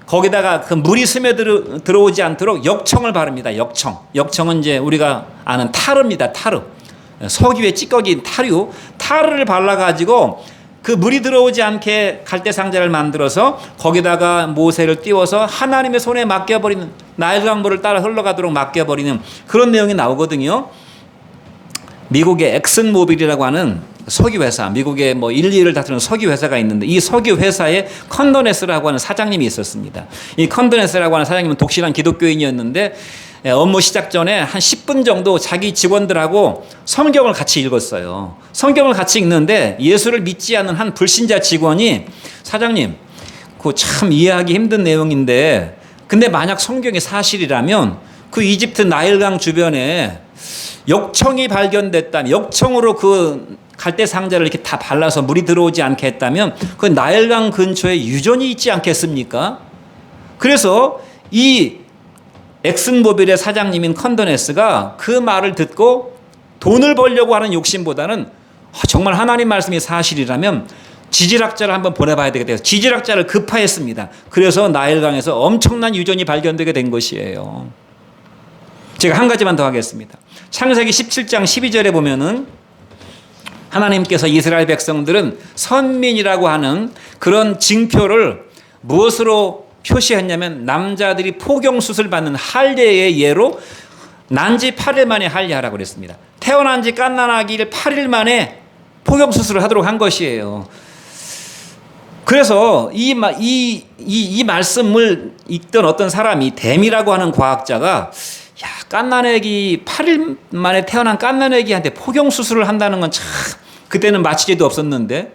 거기다가 그 물이 스며들어오지 않도록 역청을 바릅니다. 역청은 이제 우리가 아는 타르입니다. 타르. 석유에 찌꺼기 타르를 발라가지고 그 물이 들어오지 않게 갈대 상자를 만들어서 거기다가 모세를 띄워서 하나님의 손에 맡겨버리는, 나일강 물을 따라 흘러가도록 맡겨버리는 그런 내용이 나오거든요. 미국의 엑슨모빌이라고 하는 석유회사, 미국의 뭐 1, 2를 다투는 석유회사가 있는데 이 석유회사에 컨더네스라고 하는 사장님이 있었습니다. 이 컨더네스라고 하는 사장님은 독실한 기독교인이었는데 업무 시작 전에 한 10분 정도 자기 직원들하고 성경을 같이 읽었어요. 성경을 같이 읽는데 예수를 믿지 않는 한 불신자 직원이 사장님, 그거 참 이해하기 힘든 내용인데 근데 만약 성경이 사실이라면 그 이집트 나일강 주변에 역청이 발견됐다면, 역청으로 그 갈대 상자를 이렇게 다 발라서 물이 들어오지 않게 했다면 그 나일강 근처에 유전이 있지 않겠습니까? 그래서 이 엑슨모빌의 사장님인 컨더네스가 그 말을 듣고 돈을 벌려고 하는 욕심보다는 정말 하나님 말씀이 사실이라면 지질학자를 한번 보내봐야 되겠다 해서 지질학자를 급파했습니다. 그래서 나일강에서 엄청난 유전이 발견되게 된 것이에요. 제가 한 가지만 더 하겠습니다. 창세기 17장 12절에 보면은 하나님께서 이스라엘 백성들은 선민이라고 하는 그런 징표를 무엇으로 표시했냐면 남자들이 포경수술 받는 할례의 예로 난지 8일 만에 할례하라고 그랬습니다. 태어난 지 갓난아기를 8일 만에 포경수술을 하도록 한 것이에요. 그래서 이 말씀을 읽던 어떤 사람이 댐이라고 하는 과학자가 갓난아기 8일 만에 태어난 갓난아기한테 포경수술을 한다는 건 참 그때는 마취제도 없었는데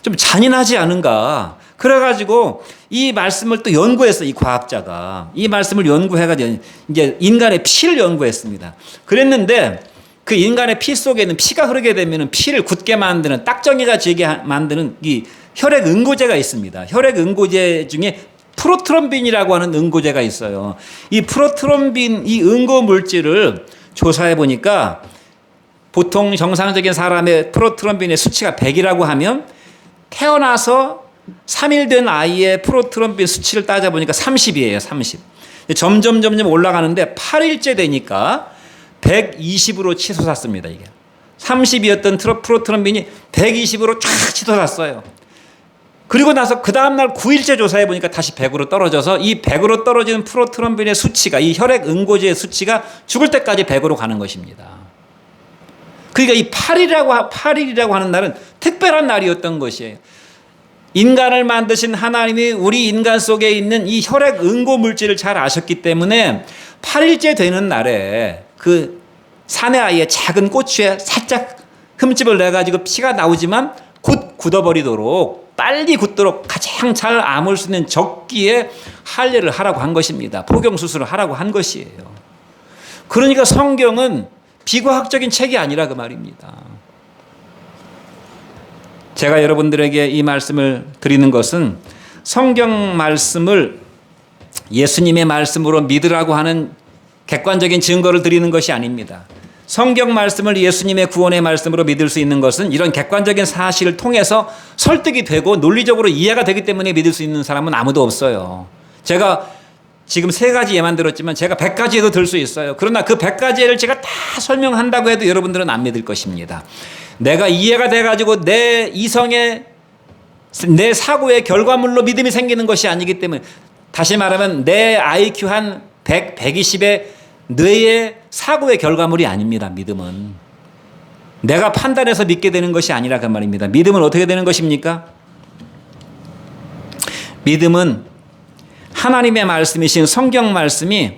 좀 잔인하지 않은가. 그래가지고 이 말씀을 또 연구했어. 이 과학자가 이 말씀을 연구해가지고 이제 인간의 피를 연구했습니다. 그랬는데 그 인간의 피 속에는 피가 흐르게 되면 피를 굳게 만드는, 딱정이가 지게 만드는 이 혈액 응고제가 있습니다. 혈액 응고제 중에 프로트롬빈이라고 하는 응고제가 있어요. 이 프로트롬빈, 이 응고 물질을 조사해 보니까 보통 정상적인 사람의 프로트롬빈의 수치가 100이라고 하면 태어나서 3일 된 아이의 프로트롬빈 수치를 따져보니까 30이에요. 30. 점점 올라가는데 8일째 되니까 120으로 치솟았습니다. 이게 30이었던 프로트롬빈이 120으로 쫙 치솟았어요. 그리고 나서 그 다음날 9일째 조사해 보니까 다시 100으로 떨어져서 이 100으로 떨어지는 프로트롬빈의 수치가, 이 혈액 응고제의 수치가 죽을 때까지 100으로 가는 것입니다. 그러니까 이 8일이라고 하는 날은 특별한 날이었던 것이에요. 인간을 만드신 하나님이 우리 인간 속에 있는 이 혈액 응고 물질을 잘 아셨기 때문에 8일째 되는 날에 그 사내 아이의 작은 꼬추에 살짝 흠집을 내가지고 피가 나오지만 곧 굳어버리도록, 빨리 굳도록 가장 잘 아물 수 있는 적기에 할례를 하라고 한 것입니다. 포경수술을 하라고 한 것이에요. 그러니까 성경은 비과학적인 책이 아니라 그 말입니다. 제가 여러분들에게 이 말씀을 드리는 것은 성경 말씀을 예수님의 말씀으로 믿으라고 하는 객관적인 증거를 드리는 것이 아닙니다. 성경 말씀을 예수님의 구원의 말씀으로 믿을 수 있는 것은 이런 객관적인 사실을 통해서 설득이 되고 논리적으로 이해가 되기 때문에 믿을 수 있는 사람은 아무도 없어요. 제가 지금 3가지 예만 들었지만 제가 100가지에도 들 수 있어요. 그러나 그 100가지를 제가 다 설명한다고 해도 여러분들은 안 믿을 것입니다. 내가 이해가 돼가지고 내 이성의, 내 사고의 결과물로 믿음이 생기는 것이 아니기 때문에, 다시 말하면 내 IQ 한 100, 120의 뇌의 사고의 결과물이 아닙니다. 믿음은 내가 판단해서 믿게 되는 것이 아니라 그 말입니다. 믿음은 어떻게 되는 것입니까? 믿음은 하나님의 말씀이신 성경 말씀이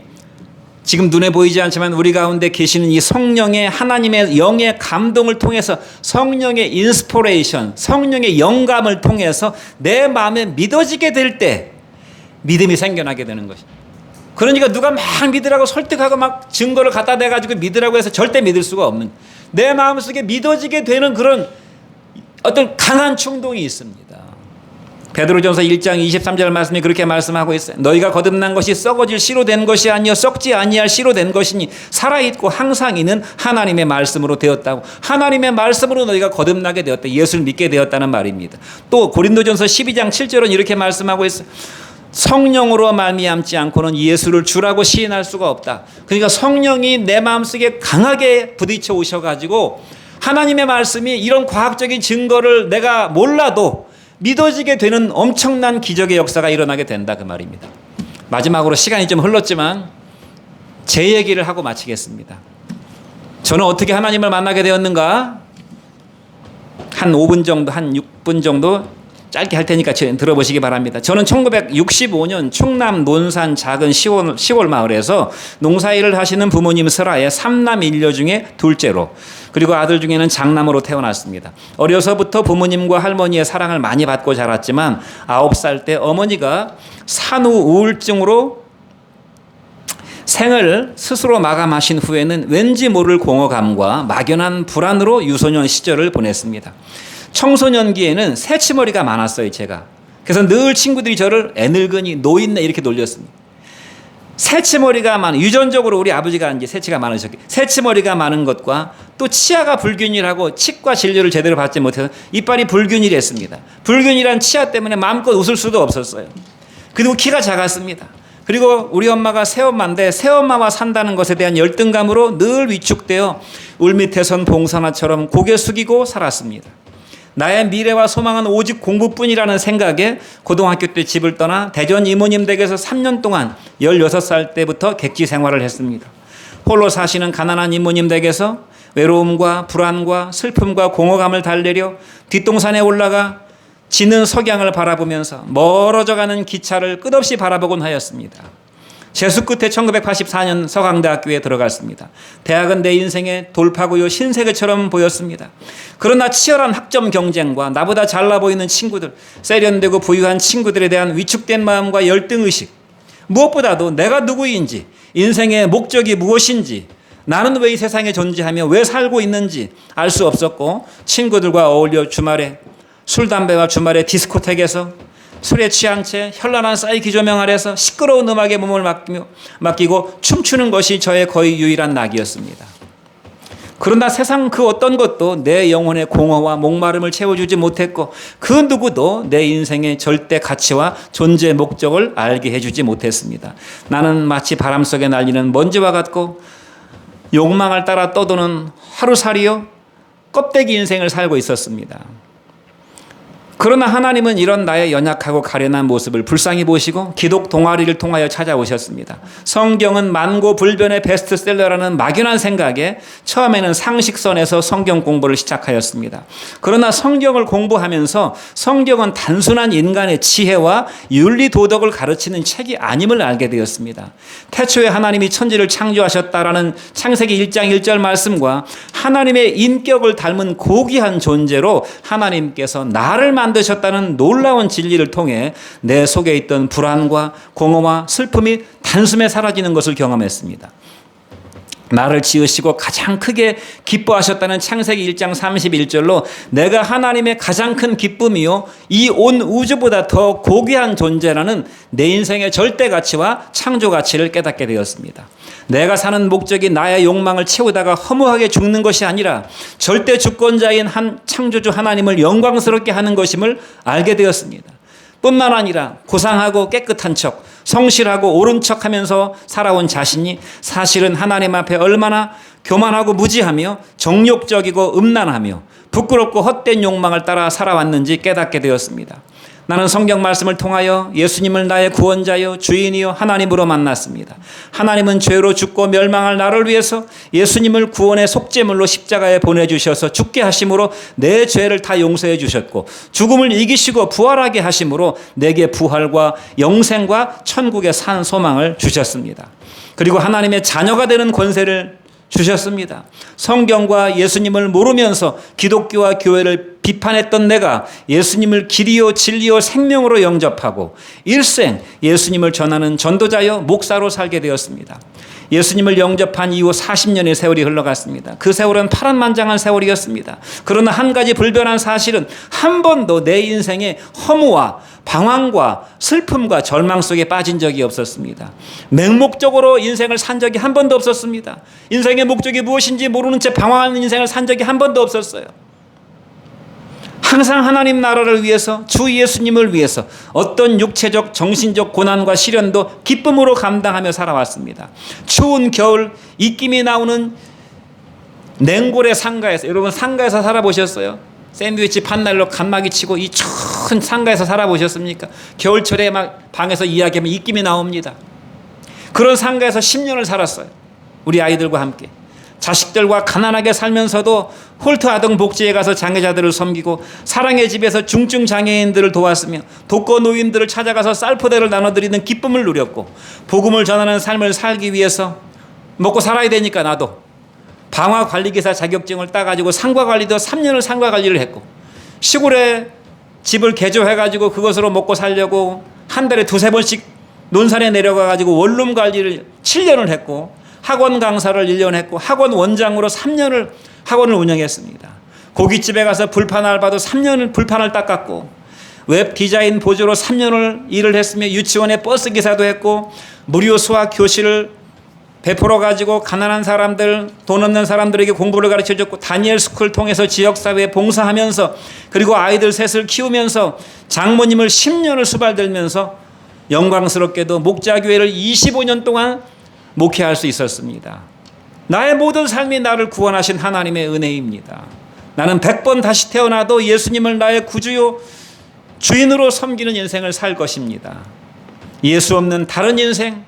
지금 눈에 보이지 않지만 우리 가운데 계시는 이 성령의, 하나님의 영의 감동을 통해서, 성령의 인스피레이션, 성령의 영감을 통해서 내 마음에 믿어지게 될 때 믿음이 생겨나게 되는 것입니다. 그러니까 누가 막 믿으라고 설득하고 막 증거를 갖다 대가지고 믿으라고 해서 절대 믿을 수가 없는, 내 마음속에 믿어지게 되는 그런 어떤 강한 충동이 있습니다. 베드로전서 1장 23절 말씀이 그렇게 말씀하고 있어요. 너희가 거듭난 것이 썩어질 씨로 된 것이 아니요 썩지 아니할 씨로 된 것이니 살아있고 항상 있는 하나님의 말씀으로 되었다고. 하나님의 말씀으로 너희가 거듭나게 되었다. 예수를 믿게 되었다는 말입니다. 또 고린도전서 12장 7절은 이렇게 말씀하고 있어요. 성령으로 말미암지 않고는 예수를 주라고 시인할 수가 없다. 그러니까 성령이 내 마음속에 강하게 부딪혀 오셔가지고 하나님의 말씀이 이런 과학적인 증거를 내가 몰라도 믿어지게 되는 엄청난 기적의 역사가 일어나게 된다, 그 말입니다. 마지막으로 시간이 좀 흘렀지만 제 얘기를 하고 마치겠습니다. 저는 어떻게 하나님을 만나게 되었는가? 한 5분 정도, 한 6분 정도 짧게 할 테니까 들어보시기 바랍니다. 저는 1965년 충남 논산 작은 시골 마을에서 농사일을 하시는 부모님 슬하에 3남 1녀 중에 둘째로, 그리고 아들 중에는 장남으로 태어났습니다. 어려서부터 부모님과 할머니의 사랑을 많이 받고 자랐지만 9살 때 어머니가 산후 우울증으로 생을 스스로 마감하신 후에는 왠지 모를 공허감과 막연한 불안으로 유소년 시절을 보냈습니다. 청소년기에는 새치머리가 많았어요, 제가. 그래서 늘 친구들이 저를 애늙은이, 노인네 이렇게 놀렸습니다. 새치머리가 많은, 유전적으로 우리 아버지가 이제 새치가 많으셨기, 새치머리가 많은 것과 또 치아가 불균일하고 치과 진료를 제대로 받지 못해서 이빨이 불균일했습니다. 불균일한 치아 때문에 마음껏 웃을 수도 없었어요. 그리고 키가 작았습니다. 그리고 우리 엄마가 새엄마인데 새엄마와 산다는 것에 대한 열등감으로 늘 위축되어 울밑에선 봉선화처럼 고개 숙이고 살았습니다. 나의 미래와 소망은 오직 공부뿐이라는 생각에 고등학교 때 집을 떠나 대전 이모님 댁에서 3년 동안 16살 때부터 객지 생활을 했습니다. 홀로 사시는 가난한 이모님 댁에서 외로움과 불안과 슬픔과 공허감을 달래려 뒷동산에 올라가 지는 석양을 바라보면서 멀어져가는 기차를 끝없이 바라보곤 하였습니다. 재수 끝에 1984년 서강대학교에 들어갔습니다. 대학은 내 인생의 돌파구요 신세계처럼 보였습니다. 그러나 치열한 학점 경쟁과 나보다 잘나 보이는 친구들, 세련되고 부유한 친구들에 대한 위축된 마음과 열등의식, 무엇보다도 내가 누구인지, 인생의 목적이 무엇인지, 나는 왜 이 세상에 존재하며 왜 살고 있는지 알 수 없었고, 친구들과 어울려 주말에 술, 담배와 주말에 디스코텍에서 술에 취한 채 현란한 사이키 조명 아래서 시끄러운 음악에 몸을 맡기고 춤추는 것이 저의 거의 유일한 낙이었습니다. 그러나 세상 그 어떤 것도 내 영혼의 공허와 목마름을 채워주지 못했고, 그 누구도 내 인생의 절대 가치와 존재 목적을 알게 해주지 못했습니다. 나는 마치 바람 속에 날리는 먼지와 같고 욕망을 따라 떠도는 하루살이요 껍데기 인생을 살고 있었습니다. 그러나 하나님은 이런 나의 연약하고 가련한 모습을 불쌍히 보시고 기독 동아리를 통하여 찾아오셨습니다. 성경은 만고불변의 베스트셀러라는 막연한 생각에 처음에는 상식선에서 성경 공부를 시작하였습니다. 그러나 성경을 공부하면서 성경은 단순한 인간의 지혜와 윤리 도덕을 가르치는 책이 아님을 알게 되었습니다. 태초에 하나님이 천지를 창조하셨다라는 창세기 1장 1절 말씀과 하나님의 인격을 닮은 고귀한 존재로 하나님께서 나를 만드셨다는 놀라운 진리를 통해 내 속에 있던 불안과 공허와 슬픔이 단숨에 사라지는 것을 경험했습니다. 나를 지으시고 가장 크게 기뻐하셨다는 창세기 1장 31절로 내가 하나님의 가장 큰 기쁨이요 이 온 우주보다 더 고귀한 존재라는 내 인생의 절대 가치와 창조 가치를 깨닫게 되었습니다. 내가 사는 목적이 나의 욕망을 채우다가 허무하게 죽는 것이 아니라 절대 주권자인 한 창조주 하나님을 영광스럽게 하는 것임을 알게 되었습니다. 뿐만 아니라 고상하고 깨끗한 척, 성실하고 옳은 척하면서 살아온 자신이 사실은 하나님 앞에 얼마나 교만하고 무지하며 정욕적이고 음란하며 부끄럽고 헛된 욕망을 따라 살아왔는지 깨닫게 되었습니다. 나는 성경 말씀을 통하여 예수님을 나의 구원자요 주인이요 하나님으로 만났습니다. 하나님은 죄로 죽고 멸망할 나를 위해서 예수님을 구원의 속죄물로 십자가에 보내주셔서 죽게 하심으로 내 죄를 다 용서해 주셨고, 죽음을 이기시고 부활하게 하심으로 내게 부활과 영생과 천국의 산 소망을 주셨습니다. 그리고 하나님의 자녀가 되는 권세를 주셨습니다. 성경과 예수님을 모르면서 기독교와 교회를 비판했던 내가 예수님을 길이요 진리요 생명으로 영접하고 일생 예수님을 전하는 전도자여 목사로 살게 되었습니다. 예수님을 영접한 이후 40년의 세월이 흘러갔습니다. 그 세월은 파란만장한 세월이었습니다. 그러나 한 가지 불변한 사실은 한 번도 내 인생에 허무와 방황과 슬픔과 절망 속에 빠진 적이 없었습니다. 맹목적으로 인생을 산 적이 한 번도 없었습니다. 인생의 목적이 무엇인지 모르는 채 방황하는 인생을 산 적이 한 번도 없었어요. 항상 하나님 나라를 위해서, 주 예수님을 위해서 어떤 육체적 정신적 고난과 시련도 기쁨으로 감당하며 살아왔습니다. 추운 겨울 입김이 나오는 냉골의 상가에서, 여러분 상가에서 살아보셨어요? 샌드위치 판넬로 칸막이 치고 이 큰 상가에서 살아보셨습니까? 겨울철에 막 방에서 이야기하면 입김이 나옵니다. 그런 상가에서 10년을 살았어요. 우리 아이들과 함께. 자식들과 가난하게 살면서도 홀트 아동 복지에 가서 장애자들을 섬기고 사랑의 집에서 중증 장애인들을 도왔으며 독거 노인들을 찾아가서 쌀포대를 나눠드리는 기쁨을 누렸고, 복음을 전하는 삶을 살기 위해서 먹고 살아야 되니까 나도 방화관리기사 자격증을 따가지고 상가관리도 3년을 상가관리를 했고, 시골에 집을 개조해가지고 그것으로 먹고 살려고 한 달에 2-3번씩 논산에 내려가가지고 원룸 관리를 7년을 했고, 학원 강사를 1년 했고, 학원 원장으로 3년을 학원을 운영했습니다. 고깃집에 가서 불판 알바도 3년을 불판을 닦았고, 웹 디자인 보조로 3년을 일을 했으며 유치원에 버스 기사도 했고, 무료 수학 교실을 베풀어 가지고 가난한 사람들, 돈 없는 사람들에게 공부를 가르쳐줬고, 다니엘 스쿨 통해서 지역사회에 봉사하면서, 그리고 아이들 셋을 키우면서 장모님을 10년을 수발들면서 영광스럽게도 목자교회를 25년 동안 목회할 수 있었습니다. 나의 모든 삶이 나를 구원하신 하나님의 은혜입니다. 나는 100번 다시 태어나도 예수님을 나의 구주요 주인으로 섬기는 인생을 살 것입니다. 예수 없는 다른 인생,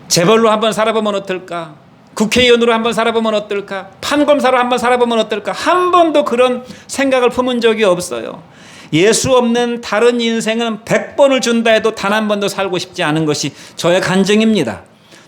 재벌로 한번 살아보면 어떨까? 국회의원으로 한번 살아보면 어떨까? 판검사로 한번 살아보면 어떨까? 한 번도 그런 생각을 품은 적이 없어요. 예수 없는 다른 인생은 100번을 준다 해도 단 한 번도 살고 싶지 않은 것이 저의 간증입니다.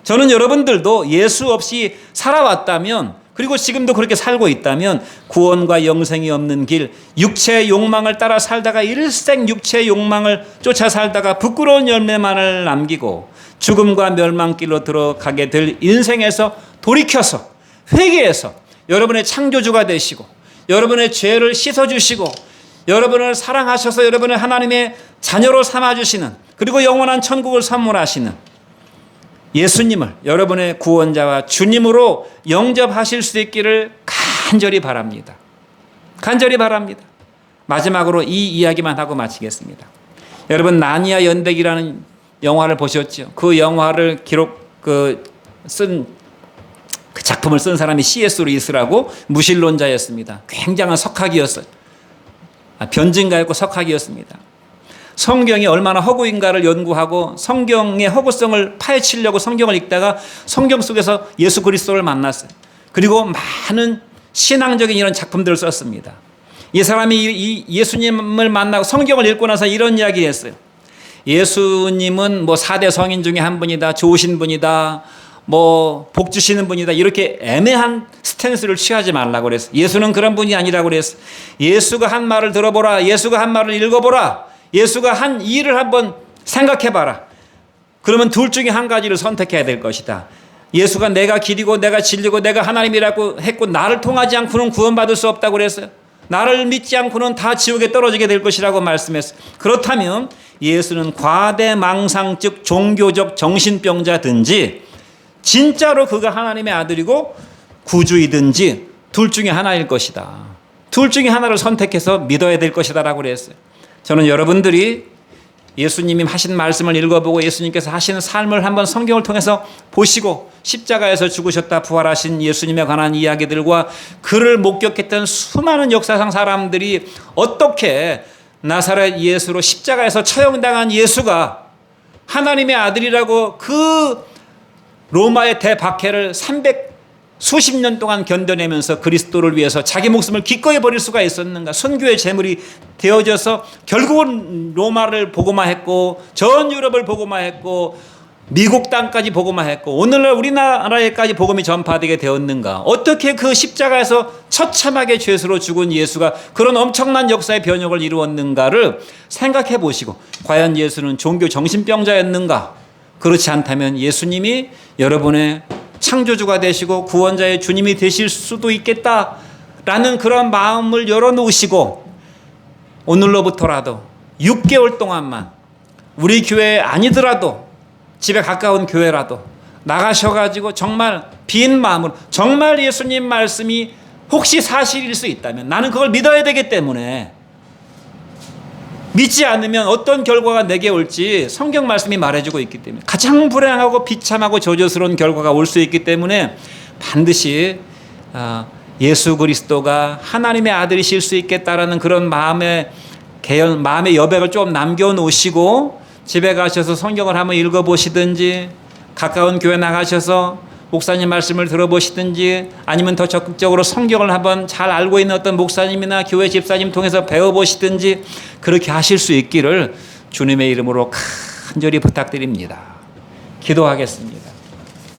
저는 여러분들도 예수 없이 살아왔다면, 그리고 지금도 그렇게 살고 있다면 구원과 영생이 없는 길, 육체의 욕망을 따라 살다가 일생 육체의 욕망을 쫓아 살다가 부끄러운 열매만을 남기고 죽음과 멸망길로 들어가게 될 인생에서 돌이켜서 회개해서 여러분의 창조주가 되시고, 여러분의 죄를 씻어주시고, 여러분을 사랑하셔서 여러분을 하나님의 자녀로 삼아주시는, 그리고 영원한 천국을 선물하시는 예수님을 여러분의 구원자와 주님으로 영접하실 수 있기를 간절히 바랍니다. 간절히 바랍니다. 마지막으로 이 이야기만 하고 마치겠습니다. 여러분, 나니아 연대기라는 영화를 보셨죠? 그 영화를 그 작품을 쓴 사람이 C.S. 루이스라고 무신론자였습니다. 굉장한 석학이었어요. 변증가였고 석학이었습니다. 성경이 얼마나 허구인가를 연구하고 성경의 허구성을 파헤치려고 성경을 읽다가 성경 속에서 예수 그리스도를 만났어요. 그리고 많은 신앙적인 이런 작품들을 썼습니다. 이 사람이 이 예수님을 만나고 성경을 읽고 나서 이런 이야기 했어요. 예수님은 뭐 4대 성인 중에 한 분이다, 좋으신 분이다, 뭐 복 주시는 분이다, 이렇게 애매한 스탠스를 취하지 말라고 그랬어요. 예수는 그런 분이 아니라고 그랬어요. 예수가 한 말을 들어보라, 예수가 한 말을 읽어보라, 예수가 한 일을 한번 생각해봐라. 그러면 둘 중에 한 가지를 선택해야 될 것이다. 예수가 내가 길이고 내가 진리고 내가 하나님이라고 했고 나를 통하지 않고는 구원받을 수 없다고 그랬어요. 나를 믿지 않고는 다 지옥에 떨어지게 될 것이라고 말씀했어요. 그렇다면 예수는 과대망상적 종교적 정신병자든지 진짜로 그가 하나님의 아들이고 구주이든지 둘 중에 하나일 것이다. 둘 중에 하나를 선택해서 믿어야 될 것이다라고 그랬어요. 저는 여러분들이 예수님이 하신 말씀을 읽어보고 예수님께서 하시는 삶을 한번 성경을 통해서 보시고 십자가에서 죽으셨다 부활하신 예수님에 관한 이야기들과 그를 목격했던 수많은 역사상 사람들이 어떻게 나사렛 예수로 십자가에서 처형당한 예수가 하나님의 아들이라고 그 로마의 대박해를 수십 년 동안 견뎌내면서 그리스도를 위해서 자기 목숨을 기꺼이 버릴 수가 있었는가? 순교의 제물이 되어져서 결국은 로마를 복음화했고 전 유럽을 복음화했고 미국 땅까지 복음화했고 오늘날 우리나라에까지 복음이 전파되게 되었는가? 어떻게 그 십자가에서 처참하게 죄수로 죽은 예수가 그런 엄청난 역사의 변혁을 이루었는가를 생각해 보시고 과연 예수는 종교 정신병자였는가? 그렇지 않다면 예수님이 여러분의 창조주가 되시고 구원자의 주님이 되실 수도 있겠다라는 그런 마음을 열어놓으시고 오늘로부터라도 6개월 동안만 우리 교회 아니더라도 집에 가까운 교회라도 나가셔가지고 정말 빈 마음으로 정말 예수님 말씀이 혹시 사실일 수 있다면 나는 그걸 믿어야 되기 때문에 믿지 않으면 어떤 결과가 내게 올지 성경 말씀이 말해주고 있기 때문에 가장 불행하고 비참하고 저주스러운 결과가 올 수 있기 때문에 반드시 예수 그리스도가 하나님의 아들이실 수 있겠다라는 그런 마음의 여백을 좀 남겨놓으시고 집에 가셔서 성경을 한번 읽어보시든지 가까운 교회 나가셔서 목사님 말씀을 들어보시든지 아니면 더 적극적으로 성경을 한번 잘 알고 있는 어떤 목사님이나 교회 집사님 통해서 배워보시든지 그렇게 하실 수 있기를 주님의 이름으로 간절히 부탁드립니다. 기도하겠습니다.